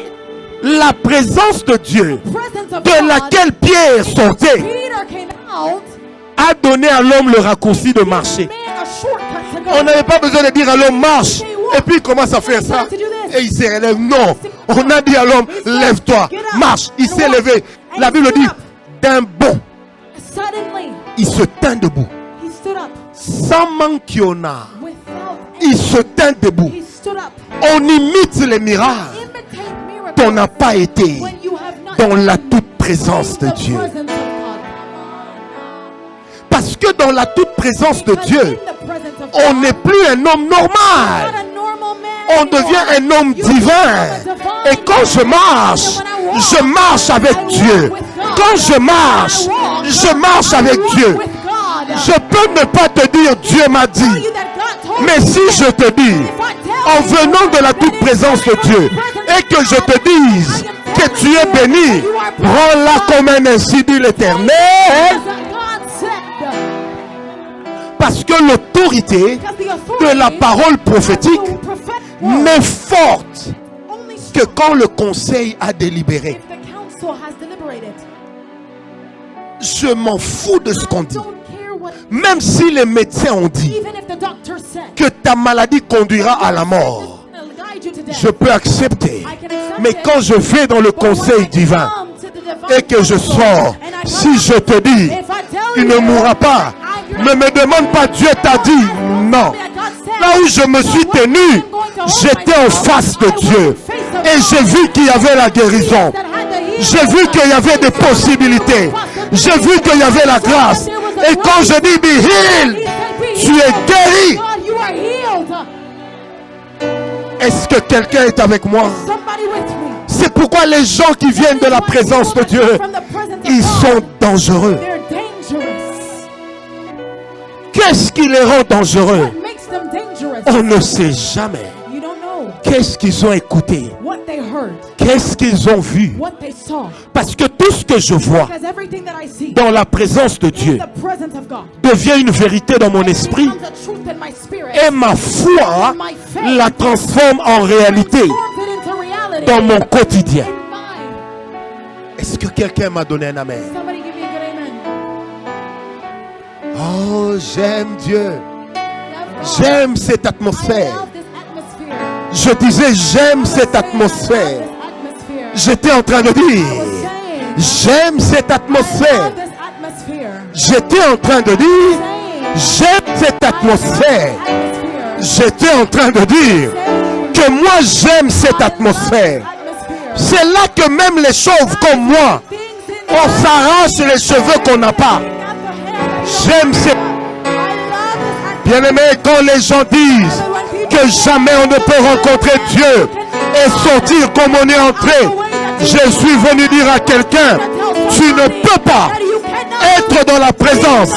A: la présence de Dieu, de laquelle Pierre sortait, a donné à l'homme le raccourci de marcher. On n'avait pas besoin de dire à l'homme marche et puis il commence à faire ça et il se relève. Non, on a dit à l'homme lève-toi, marche. Il s'est levé. La Bible dit d'un bond.
B: Suddenly,
A: il se tint debout.
B: He stood up.
A: Sans manquiona,
B: Without
A: il se tint debout.
B: he stood up.
A: On imite les miracles.
B: Imitate miracles
A: On n'a pas été
B: when you have not
A: dans la toute présence de
B: in the
A: Dieu.
B: presence of God.
A: Parce que dans la toute présence de
B: Because
A: Dieu,
B: in the presence of God,
A: on n'est plus un homme
B: not
A: normal.
B: a normal man
A: On devient
B: anymore.
A: un homme
B: You
A: divin.
B: become a divine
A: Et quand je marche, je marche avec Dieu. Quand je marche avec Dieu. Je peux ne pas te dire Dieu m'a dit. Mais si je te dis, en venant de la toute présence de Dieu, et que je te dise que tu es béni, prends-la comme un ainsi dit l'Éternel. Parce que l'autorité de la parole prophétique n'est forte que quand le conseil a délibéré. Je m'en fous de ce qu'on dit. Même si les médecins ont dit que ta maladie conduira à la mort, je peux accepter. Mais quand je vais dans le conseil divin et que je sors, si je te dis, tu ne mourras pas, ne me demande pas, Dieu t'a dit, non. Là où je me suis tenu, j'étais en face de Dieu. Et j'ai vu qu'il y avait la guérison. J'ai vu qu'il y avait des possibilités. J'ai vu qu'il y avait la grâce. Et quand je dis be healed, tu es guéri. Est-ce que quelqu'un est avec moi? C'est pourquoi les gens qui viennent de la présence de Dieu, ils sont dangereux. Qu'est-ce qui les rend dangereux? On ne sait jamais. Qu'est-ce qu'ils ont écouté? Qu'est-ce qu'ils ont vu? Parce que tout ce que je vois dans la présence de Dieu devient une vérité dans mon esprit et ma foi la transforme en réalité dans mon quotidien. Est-ce que quelqu'un m'a donné un amen? Oh, j'aime Dieu. J'aime cette atmosphère. Je disais, j'aime cette atmosphère. J'étais en train de dire, j'aime cette atmosphère. J'étais en train de dire, j'aime cette atmosphère. J'étais en train de dire que moi j'aime cette atmosphère. C'est là que même les chauves comme moi, on s'arrache les cheveux qu'on n'a pas. J'aime cette... Bien-aimé, quand les gens disent que jamais on ne peut rencontrer Dieu et sortir comme on est entré, je suis venu dire à quelqu'un, tu ne peux pas être dans la présence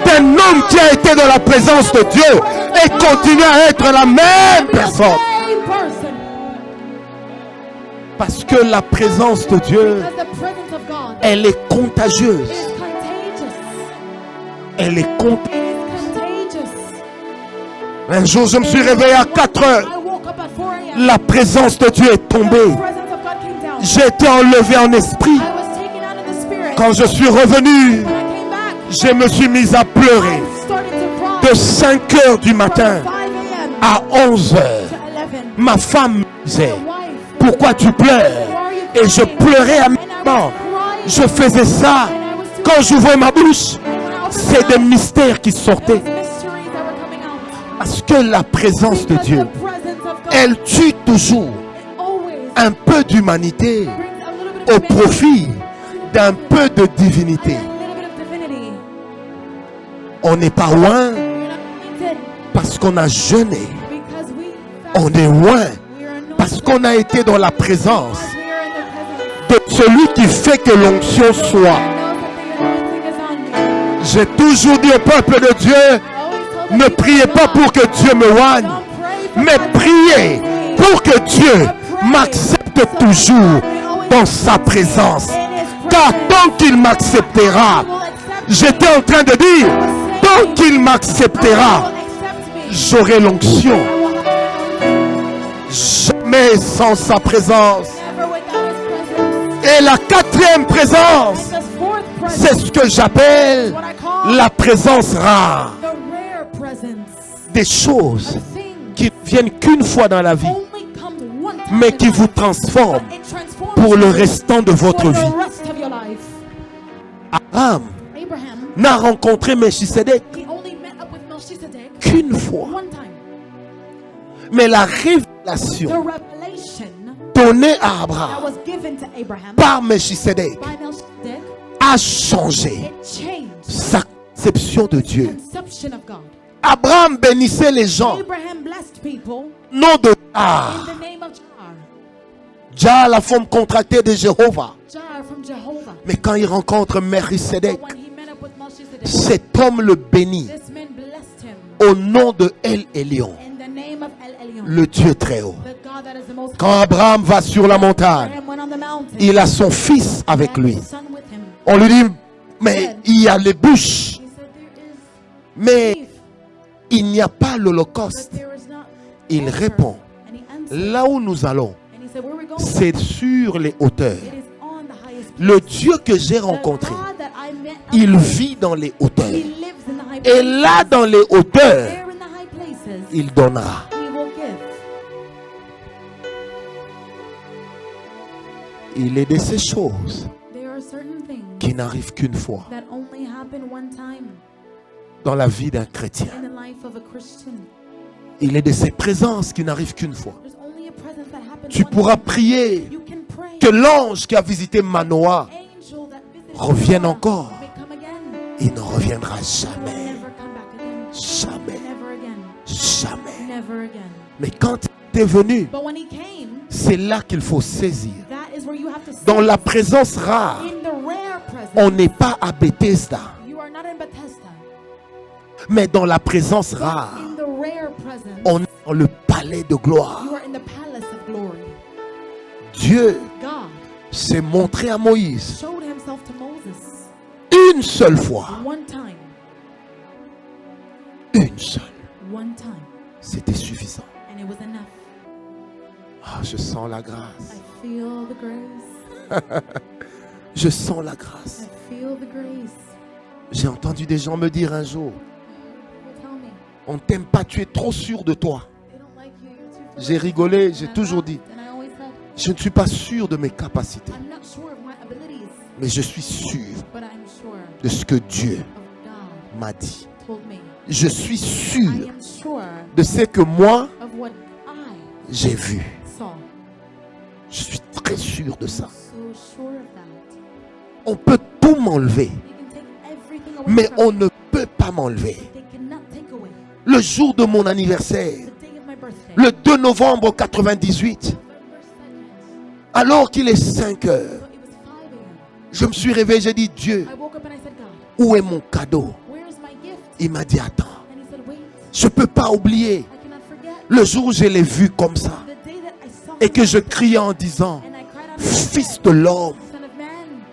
A: d'un homme qui a été dans la présence de Dieu et continuer à être la même personne. Parce que la présence de Dieu, elle est contagieuse. Elle est contagieuse. Un jour, je me suis réveillé à 4 heures. La présence de Dieu est tombée. J'ai été enlevé en esprit. Quand je suis revenu, je me suis mis à pleurer. De 5 heures du matin à 11 heures. Ma femme me disait, pourquoi tu pleures? Et je pleurais à mi-temps. Je faisais ça. Quand j'ouvrais ma bouche, c'est des mystères qui sortaient. Parce que la présence de Dieu, elle tue toujours un peu d'humanité au profit d'un peu de divinité. On n'est pas loin parce qu'on a jeûné. On est loin parce qu'on a été dans la présence de celui qui fait que l'onction soit. J'ai toujours dit au peuple de Dieu, ne priez pas pour que Dieu me oigne, mais priez pour que Dieu m'accepte toujours dans sa présence. Car tant qu'il m'acceptera, j'étais en train de dire, tant qu'il m'acceptera, j'aurai l'onction. Jamais sans sa présence. Et la quatrième présence, c'est ce que j'appelle la présence rare. Des choses qui ne viennent qu'une fois dans la vie, mais qui vous transforment pour le restant de votre vie. Abraham n'a rencontré Melchisedec
B: he only met up with Melchizedek
A: qu'une fois.
B: one time.
A: Mais la
B: The
A: révélation
B: revelation
A: donnée à
B: that
A: Abraham
B: was given to Abraham
A: par Melchisedec
B: by Melchizedek,
A: a changé
B: it changed
A: sa conception de
B: the
A: Dieu.
B: conception of God.
A: Abraham bénissait les gens,
B: Abraham blessed people
A: non de
B: in
A: Jah.
B: the name of Jar.
A: Jah, la forme contractée de Jéhovah.
B: Jar from Jehovah.
A: Mais quand il rencontre Melchisedec,
B: But when he met up with Melchizedek,
A: cet homme le bénit
B: this man blessed him
A: au nom de El Elyon,
B: in the name of El Elyon,
A: le Dieu très haut.
B: the God that is the most
A: Quand Abraham va sur la montagne,
B: Abraham went on the mountain.
A: il a son fils avec
B: He
A: lui.
B: had his son with him.
A: On lui dit, mais il y a les bûches,
B: He said, there is
A: mais
B: beef,
A: il n'y a pas
B: but
A: l'Holocauste.
B: there is not
A: Il
B: altar.
A: répond,
B: And he answered,
A: là où nous allons,
B: and he said, where we going?
A: c'est sur les hauteurs.
B: It is on the highest
A: Le
B: place.
A: Dieu que j'ai
B: The
A: rencontré,
B: God that I met up
A: il
B: with,
A: vit dans les hauteurs.
B: he lives in the high
A: Et
B: places.
A: là, dans les hauteurs,
B: There in the high places,
A: il donnera.
B: he will give.
A: Il est de ces choses
B: There are certain things
A: qui n'arrivent qu'une fois
B: that only happen one time
A: dans la vie d'un chrétien.
B: in the life of a Christian.
A: Il est de ces présences qui n'arrivent qu'une fois.
B: There's only a presence that happens
A: Tu
B: one
A: pourras
B: time.
A: prier
B: You can pray.
A: que l'ange qui a visité Manoah
B: Angel that visited
A: revienne
B: Noah
A: encore.
B: may come again.
A: Il ne reviendra
B: He will
A: jamais.
B: never come back again.
A: Jamais.
B: Never again.
A: Jamais.
B: Never again.
A: Mais quand il est venu,
B: But when he came,
A: c'est là qu'il faut saisir.
B: that is where you have to
A: Dans
B: sit.
A: la présence rare,
B: In the rare presence,
A: on n'est pas à Bethesda.
B: you are not in Bethesda.
A: Mais dans la présence rare,
B: In the rare presence,
A: on est dans le palais de gloire.
B: you are in the palace of glory.
A: Dieu
B: God
A: s'est montré à Moïse
B: showed himself to Moses
A: une seule fois.
B: one time.
A: Une seule.
B: One time.
A: C'était suffisant.
B: And it was enough.
A: Ah, je sens la grâce.
B: I feel the grace.
A: Je sens la grâce.
B: I feel the grace.
A: J'ai entendu des gens me dire un jour,
B: People tell me,
A: on t'aime pas, tu es trop sûr de toi.
B: they don't like you, you're too
A: J'ai
B: full.
A: rigolé, j'ai
B: And I
A: toujours
B: laughed,
A: dit,
B: and I always said,
A: je ne suis pas sûr de mes capacités,
B: I'm not sure of my abilities,
A: mais je suis sûr
B: but I'm sure
A: de ce que Dieu
B: of God
A: m'a dit.
B: told me.
A: Je suis
B: I
A: sûr
B: am sure
A: de ce que moi,
B: of what I
A: j'ai vu.
B: saw.
A: Je suis très sûr de ça.
B: So sure of that.
A: On peut tout m'enlever,
B: You can take everything away
A: mais
B: from
A: on
B: me.
A: ne peut pas m'enlever.
B: They cannot take away
A: Le jour de mon anniversaire,
B: the day of my birthday.
A: le 2 novembre 98,
B: November 2nd.
A: alors qu'il est 5 heures,
B: So it was 5 a.m.
A: je me suis réveillé, j'ai dit, Dieu,
B: I woke up and I said, God,
A: où est mon cadeau?
B: where's my gift?
A: Il m'a dit, attends,
B: And he said, wait,
A: je ne peux pas oublier
B: I cannot forget
A: le jour où je l'ai vu comme ça
B: the day that I saw
A: et
B: him
A: que je criais en disant,
B: and I cried out,
A: Fils de l'homme,
B: Son of Man,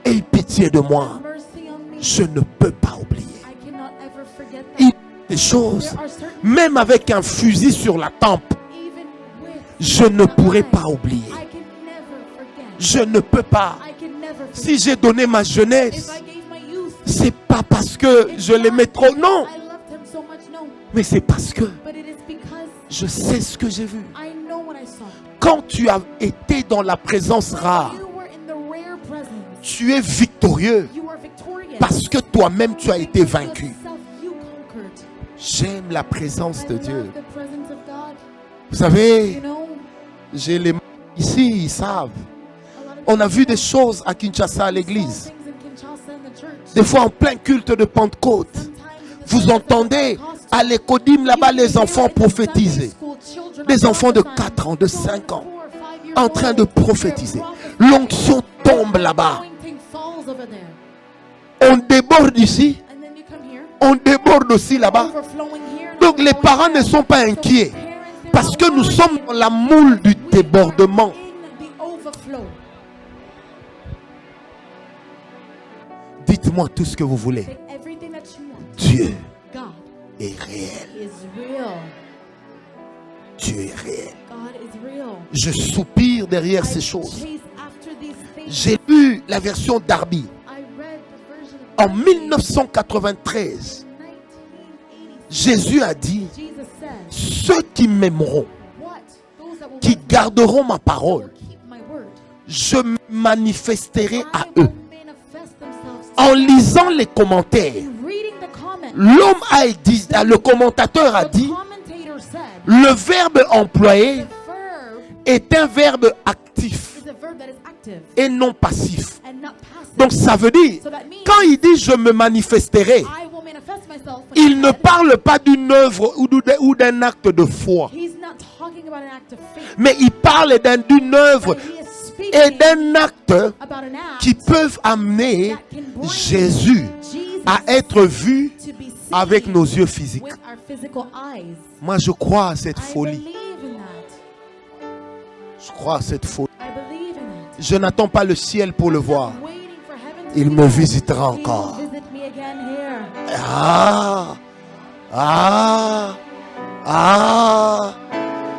A: aie pitié de moi.
B: have mercy on me.
A: Je ne peux pas oublier.
B: I cannot ever forget
A: Il y
B: that.
A: a des choses,
B: There are certain,
A: même avec un fusil sur la tempe,
B: even with
A: je ne
B: the
A: pourrai
B: lie,
A: pas oublier.
B: I can never forget.
A: Je ne peux pas.
B: I can never forget.
A: Si j'ai donné ma
B: If
A: jeunesse,
B: I gave my youth,
A: c'est pas parce que
B: it's
A: je l'aimais
B: not
A: trop, non.
B: because I loved him so much, no.
A: Mais c'est parce que
B: But it is because
A: je sais ce que j'ai vu.
B: I know what I saw.
A: Quand tu as été dans la présence rare,
B: You were in the rare presence.
A: tu es victorieux
B: You are victorious.
A: parce que toi-même tu as été vaincu.
B: Yourself, you conquered.
A: J'aime la présence
B: I
A: de
B: love
A: Dieu.
B: the presence of God.
A: Vous savez,
B: You know,
A: j'ai les ici, ils savent.
B: a lot of
A: On a vu des
B: people
A: choses à Kinshasa à
B: saw
A: l'église.
B: things in Kinshasa in the church.
A: Des fois en plein culte de Pentecôte,
B: Sometimes in the
A: vous
B: service of
A: entendez
B: Pentecost,
A: à l'écodim là-bas les enfants prophétiser. Des enfants de 4 ans, de 5 ans, en train de prophétiser. L'onction tombe là-bas. On déborde ici, on déborde aussi là-bas. Donc les parents ne sont pas inquiets parce que nous sommes dans la moule du débordement. Dites-moi tout ce que vous voulez. Dieu est réel. Dieu est réel. Je soupire derrière ces choses. J'ai lu la version Darby. En 1993, Jésus a dit, ceux qui m'aimeront, qui garderont ma parole, je me manifesterai à eux. En lisant les commentaires, L'homme a dit, le commentateur a dit,
B: commentator said
A: le verbe employé
B: the verb
A: est un verbe actif
B: is a verb that is active
A: et non passif.
B: and not passive.
A: Donc ça veut dire,
B: So that means
A: quand il dit je me manifesterai,
B: I will manifest myself. When
A: il
B: he
A: ne
B: said,
A: parle pas d'une œuvre ou d'un acte de foi,
B: he's not talking about an act of faith,
A: mais il parle d'une œuvre
B: but he is
A: et
B: speaking
A: d'un acte
B: about an act
A: qui peuvent amener
B: that can bring
A: Jésus
B: Jesus
A: à être vu
B: to be seen
A: avec nos yeux physiques.
B: with our physical eyes.
A: Moi, je crois à cette
B: I
A: folie.
B: believe in that.
A: Je crois à cette folie.
B: I believe in that.
A: Je n'attends pas le ciel pour le voir.
B: I'm waiting for heaven to
A: Il
B: see
A: me
B: it.
A: visitera
B: He will
A: encore.
B: visit me again here.
A: Ah, ah, ah.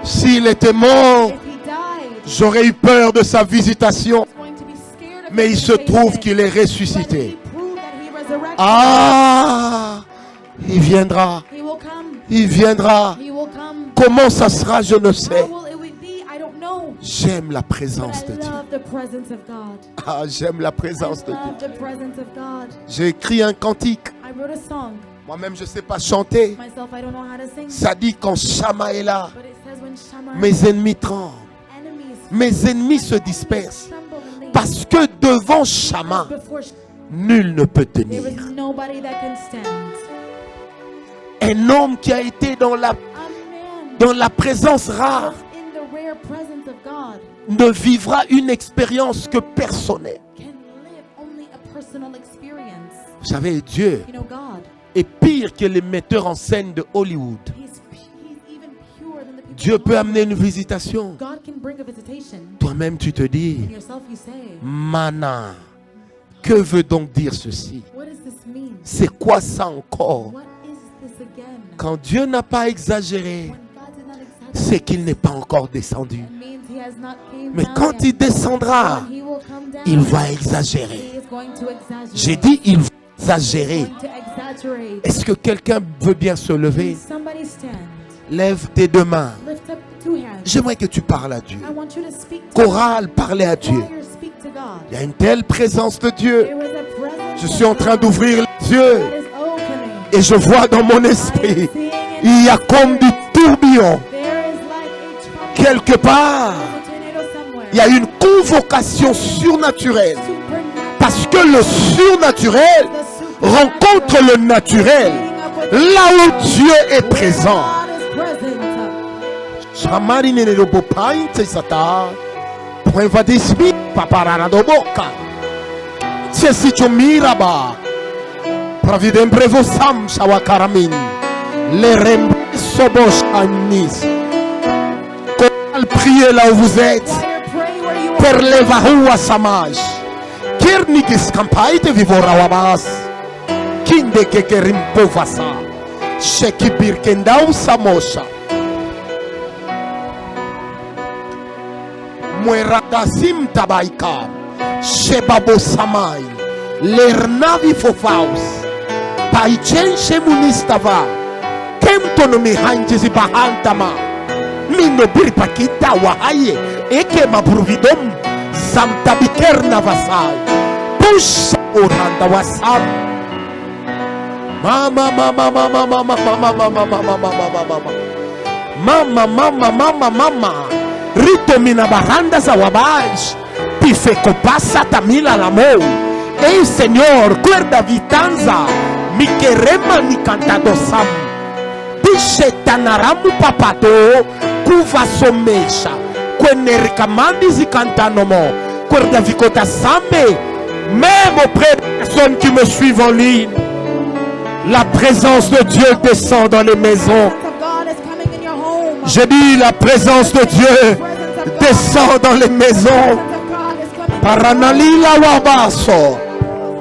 A: S'il était mort,
B: If he died,
A: j'aurais eu peur de sa visitation.
B: he's going to be scared of
A: Mais il
B: his
A: se trouve
B: visitation.
A: qu'il est
B: But
A: ressuscité.
B: he proved that he resurrected.
A: Ah, il viendra.
B: He will come.
A: Il viendra.
B: He will come.
A: Comment ça sera, je ne
B: How
A: sais.
B: will it be? I don't know.
A: J'aime la
B: But
A: présence
B: I
A: de Dieu.
B: love the presence of God.
A: Ah, j'aime la
B: I
A: présence de Dieu.
B: love the presence of God.
A: J'ai écrit un cantique.
B: I wrote a song.
A: Moi-même, je ne sais pas chanter.
B: Myself, I don't know how to sing.
A: Ça dit quand Shama est là,
B: But it says when Shammah
A: mes ennemis tremblent.
B: enemies
A: Mes ennemis se dispersent.
B: tremble and leave.
A: Parce que devant Shama,
B: Before
A: nul ne peut
B: there
A: tenir.
B: is nobody that can stand.
A: Un homme qui a été dans
B: A man
A: la présence rare
B: was in the rare presence of God
A: ne vivra une expérience que personnelle.
B: can live only a personal experience.
A: Vous savez, Dieu
B: You know, God,
A: est pire que les metteurs en scène de Hollywood.
B: he's even purer than the people.
A: Dieu
B: in
A: peut
B: Hollywood.
A: amener une visitation.
B: God can bring a visitation.
A: Toi-même, tu te dis,
B: And yourself, you say,
A: Mana, que veut donc dire ceci?
B: what does this mean?
A: C'est quoi ça encore?
B: What is this again?
A: Quand Dieu n'a pas exagéré,
B: When God did not exaggerate,
A: c'est qu'il n'est pas encore descendu.
B: it means he has not came
A: Mais
B: down
A: quand
B: yet.
A: il descendra,
B: When he will come down,
A: il va exagérer.
B: he is going to exaggerate.
A: J'ai dit, il va exagérer.
B: Going to exaggerate.
A: Est-ce que quelqu'un veut bien se lever?
B: Can somebody stand?
A: Lève tes deux mains.
B: Lift up two hands.
A: J'aimerais que tu parles à Dieu.
B: I want you to speak to
A: Chorale, parlez à
B: God.
A: Dieu.
B: Choir, speak to God.
A: Il y a une telle présence de Dieu.
B: There is a presence
A: Je
B: of
A: suis en train
B: God
A: d'ouvrir les yeux
B: that is opening.
A: et je vois dans mon
B: I am
A: esprit,
B: seeing in
A: il y a
B: my
A: comme du
B: spirit.
A: tourbillon.
B: There is like a trumpet.
A: Quelque part,
B: There's a tornado somewhere.
A: il y a une convocation surnaturelle.
B: Supernatural.
A: Parce que le surnaturel
B: The
A: rencontre le naturel là où Dieu est présent.
B: God is present.
A: Shamari nene do bopai te sata. Point va dispi paparana do boca. Se si tu miraba. Pravidem brevo sam shawakaramin. Le rembe sobos anis. Comment prier là où vous êtes?
B: Choir, pray where you are.
A: Per le vahua samaj. Kirnikis kampaite vivora wabas. Kinde ke kerimpo vasa. Sheki birkendau samosha. Mueradasim tabaika. Shebabo samai. Lernavi fofaus. Paichen shemunistava. Kemtono mi hanjisi bahantama. Mino birpakita wahaye. Eke mabruvidom. Zamtabikerna vasai. Pusha oranda wasam. Mama, mama, mama, mama, mama, mama, mama, mama, mama. Mama, mama, mama, mama. Rito mina baranda za wabaj. Pifeko pasa tamila la mou. Ei, Senhor, cuerda vitanza. Mi querema ni cantado sam. Pishe tanaramu papato. Kuva somesha. Kwenerkamandi zikantanomo. Cuerda vikota sambe. Même auprès des personnes qui me suivent en ligne. La présence de Dieu descend dans les maisons.
B: The presence of God is coming in your home.
A: Je dis la présence de Dieu descend dans les maisons.
B: The presence of God is coming.
A: Paranalila wabaso.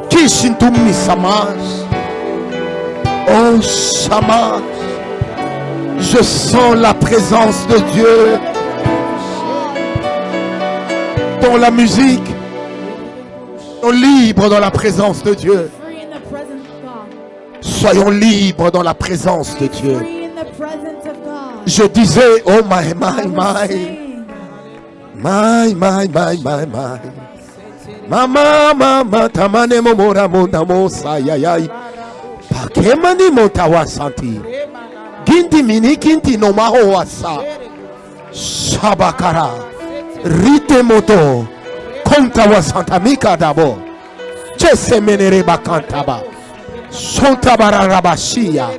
A: Kishintumi samas. Oh Shama. Je sens la présence de Dieu dans la musique. Soyons libres dans la présence de Dieu.
B: Free in the presence of God.
A: Soyons libres dans la présence de Dieu.
B: Free in the presence of God.
A: Je disais, oh my,
B: I
A: my,
B: was
A: my,
B: saying,
A: my, my, my, my, my. Mama, mama, tamane momora monda mosa, yayay. Kemani motawa santi. Ginti mini kinti no maho wasa. Shabakara. Rite moto. Kontawa santa mika dabo. Chese menere bakantaba. Sontabara rabashia.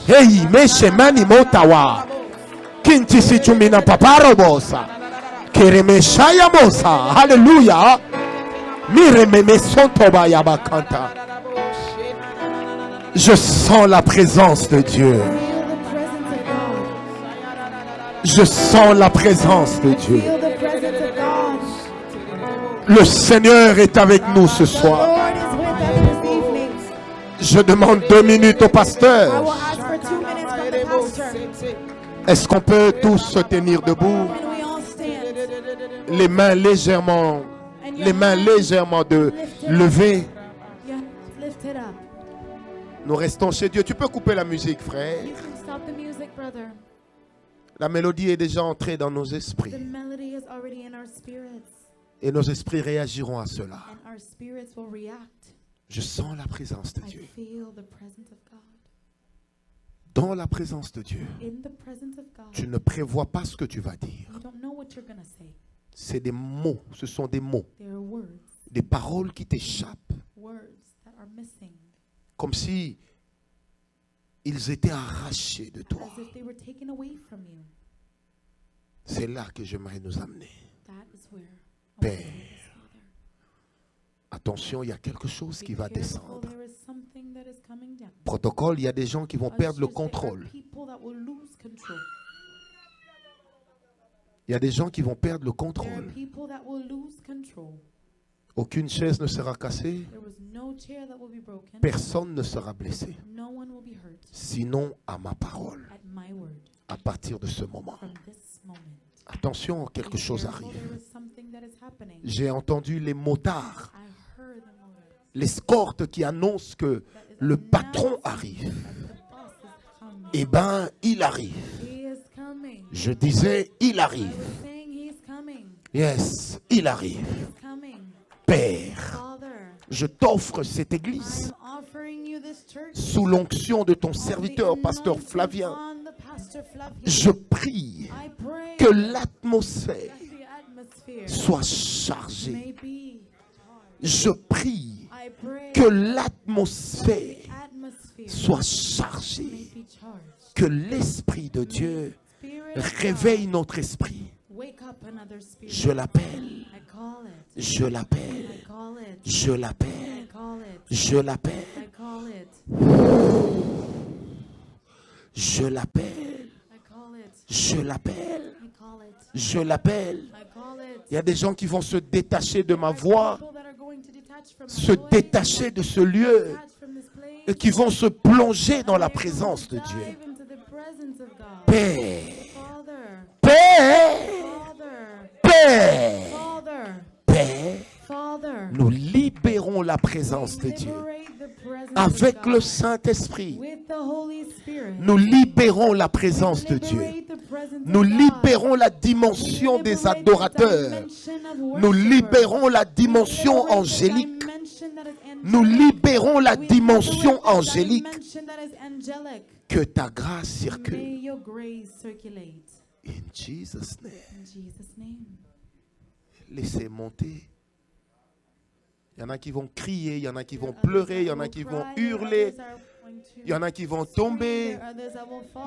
A: Hey, meshe mani motawa. Kinti sichumina paparo bosa. Keremeshaya mosa. Hallelujah. Mire me sontoba yabakanta. Je sens la présence de Dieu. Je sens la présence de Dieu. Le Seigneur est avec nous ce soir. Je demande 2 minutes au pasteur. Est-ce qu'on peut tous se tenir debout? Les mains légèrement levées. Nous restons chez Dieu. Tu peux couper la musique, frère. La mélodie est déjà entrée dans nos esprits. Et nos esprits réagiront à cela. Je sens la présence de Dieu. Dans la présence de Dieu, tu ne prévois pas ce que tu vas dire. C'est des mots, ce sont des mots. Des paroles qui t'échappent. Comme si ils étaient arrachés de toi. C'est là que j'aimerais nous amener. Père, attention, il y a quelque chose qui va descendre. Protocole, il y a des gens qui vont perdre le contrôle. Il y a des gens qui vont perdre le contrôle. Aucune chaise ne sera cassée. Personne ne sera blessé. Sinon à ma parole. À partir de ce moment. Attention, quelque chose arrive. J'ai entendu les motards. L'escorte qui annonce que le patron arrive. Eh bien, il arrive. Je disais, il arrive. Yes, il arrive. Père, je t'offre cette église sous l'onction de ton serviteur, pasteur Flavien. Je prie que l'atmosphère soit chargée. Je prie que l'atmosphère soit chargée. Que l'Esprit de Dieu réveille notre esprit. Je l'appelle. Je l'appelle. Je l'appelle. Je l'appelle. Je l'appelle. Je l'appelle. Je l'appelle. Il y a des gens qui vont se détacher de ma voix, se détacher de ce lieu et qui vont se plonger dans la présence de Dieu. Père, Père, Père, Père, nous libérons la présence de Dieu. Avec le Saint-Esprit, nous libérons la présence de Dieu. Nous libérons la dimension des adorateurs. Nous libérons la dimension angélique. Nous libérons la dimension angélique. Que ta grâce circule. In Jesus' name. Laissez monter. Il y en a qui vont crier, il y en a qui vont pleurer, il y en a qui vont hurler, il y en a qui vont tomber,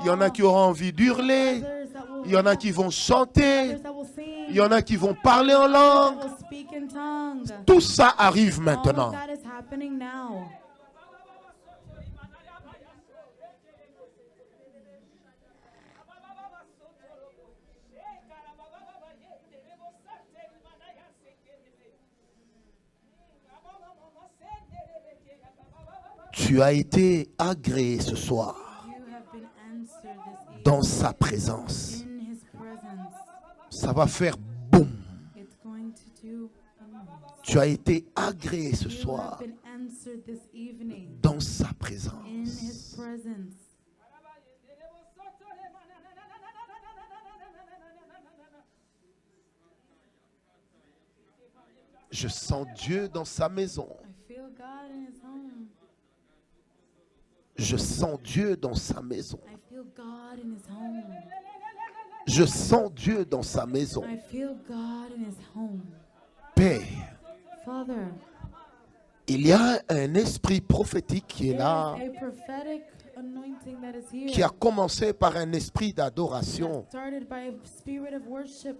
A: il y en a qui auront envie d'hurler, il y en a qui vont chanter, il y en a qui vont parler en langue. Tout ça arrive maintenant. Tu as été agréé ce soir dans sa présence. Ça va faire boum. Tu as été agréé ce soir dans sa présence. Je sens Dieu dans sa maison. Je sens Dieu dans sa maison.
B: I feel God in his home.
A: Je sens Dieu dans sa maison.
B: I feel God in his home.
A: Père,
B: Father,
A: il y a un esprit prophétique qui est
B: there
A: là,
B: is a prophetic anointing that is here.
A: qui a commencé par un esprit d'adoration.
B: Started by a spirit of worship.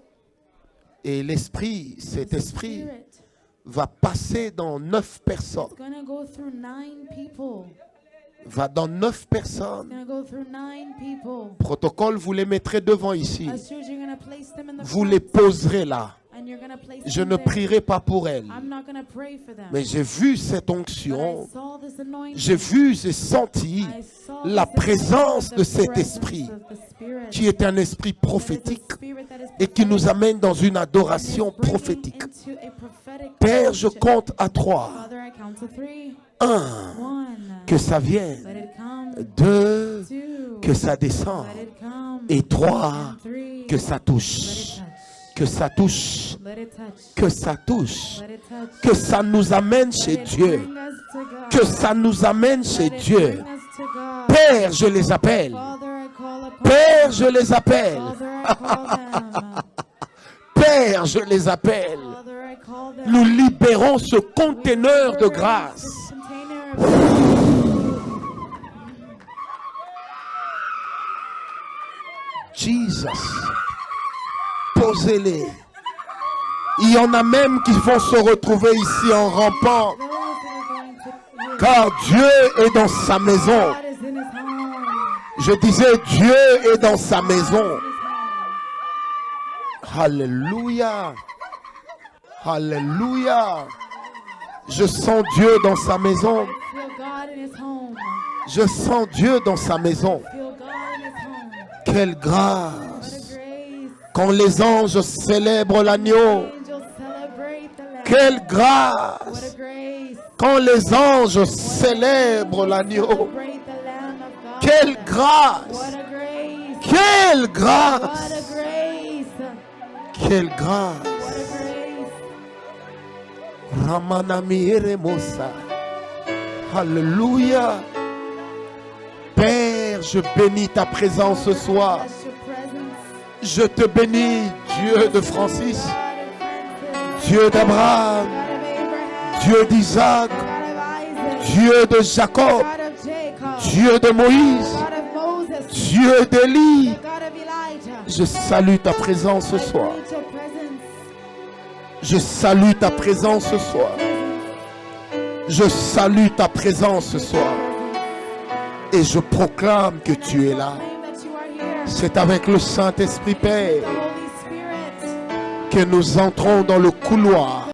A: Et l'esprit, cet
B: The
A: esprit,
B: spirit
A: va passer dans 9 personnes.
B: is going to go through 9 people.
A: Va dans 9
B: It's
A: personnes.
B: going to go through 9 people.
A: Protocole, vous les mettrez devant ici.
B: Ushers, you're going to place them in the
A: Vous
B: front,
A: les poserez là.
B: and you're going to place
A: Je
B: them
A: ne
B: there.
A: prierai pas pour elles.
B: I'm not going to pray for them.
A: Mais j'ai vu cette
B: But I
A: onction.
B: saw this anointing.
A: J'ai vu, j'ai senti
B: I saw
A: la
B: this
A: présence
B: anointing,
A: de
B: the
A: cet
B: presence
A: esprit
B: of the Spirit.
A: qui est un esprit
B: That is a
A: prophétique
B: spirit that is
A: et qui nous
B: prophetic.
A: amène dans une adoration
B: And is bringing
A: prophétique.
B: into a prophetic
A: Père, je
B: worship.
A: compte à 3.
B: Father, I count to 3.
A: 1.
B: 1.
A: Que ça vienne.
B: Let it come.
A: 2.
B: 2.
A: Que ça descende.
B: Let it come.
A: Et 3.
B: And 3.
A: Que ça
B: Let it
A: touche.
B: touch.
A: Que ça touche.
B: Let it touch.
A: Que ça touche.
B: Let it touch.
A: Que ça nous amène chez
B: Let it
A: Dieu.
B: bring us to God.
A: Que ça nous amène chez
B: Let it
A: Dieu.
B: bring us to God.
A: Père, je les appelle.
B: Father, I call upon
A: Père,
B: them.
A: je les appelle.
B: Father, I call them.
A: Père, je les appelle.
B: Father, I call them.
A: Nous libérons ce
B: We
A: conteneur de
B: liberate
A: grâce.
B: this container of
A: Jesus. Posez-les. Il y en a même qui vont se retrouver ici en rampant.
B: those that are going to hear.
A: Car Dieu est dans sa maison.
B: God is in his home.
A: Je disais, Dieu est dans sa
B: God
A: maison.
B: is in his home.
A: Alléluia. Alléluia. Je sens Dieu dans sa maison.
B: Feel God in his home.
A: Je sens Dieu dans sa maison.
B: Feel God in his home.
A: Quelle
B: What
A: grâce.
B: a grace.
A: Quand les anges célèbrent l'agneau.
B: Angels celebrate the Lamb.
A: Quelle
B: What a
A: grâce.
B: grace.
A: Quand les anges célèbrent l'agneau.
B: Celebrate the Lamb of God.
A: Quelle
B: What
A: grâce.
B: a grace.
A: Quelle
B: What a
A: grâce.
B: grace.
A: Quelle
B: What
A: grâce.
B: a grace.
A: Ramanami Eremosa. Alléluia. Père, je bénis ta présence ce soir.
B: Bless your presence.
A: Je te bénis, Dieu de Francis,
B: God of Francis.
A: Dieu d'Abraham,
B: God of Abraham.
A: Dieu d'Isaac,
B: God of Isaac.
A: Dieu de Jacob,
B: God of Jacob.
A: Dieu de Moïse,
B: God of Moses.
A: Dieu d'Élie.
B: The God of Elijah.
A: Je salue ta présence ce
B: I
A: soir.
B: greet your presence.
A: Je salue ta présence ce soir. Je salue ta présence ce soir. Et je proclame que tu es là.
B: Proclaim that you are here.
A: C'est avec le Saint-Esprit
B: The
A: Père
B: Holy Spirit.
A: que nous entrons dans le couloir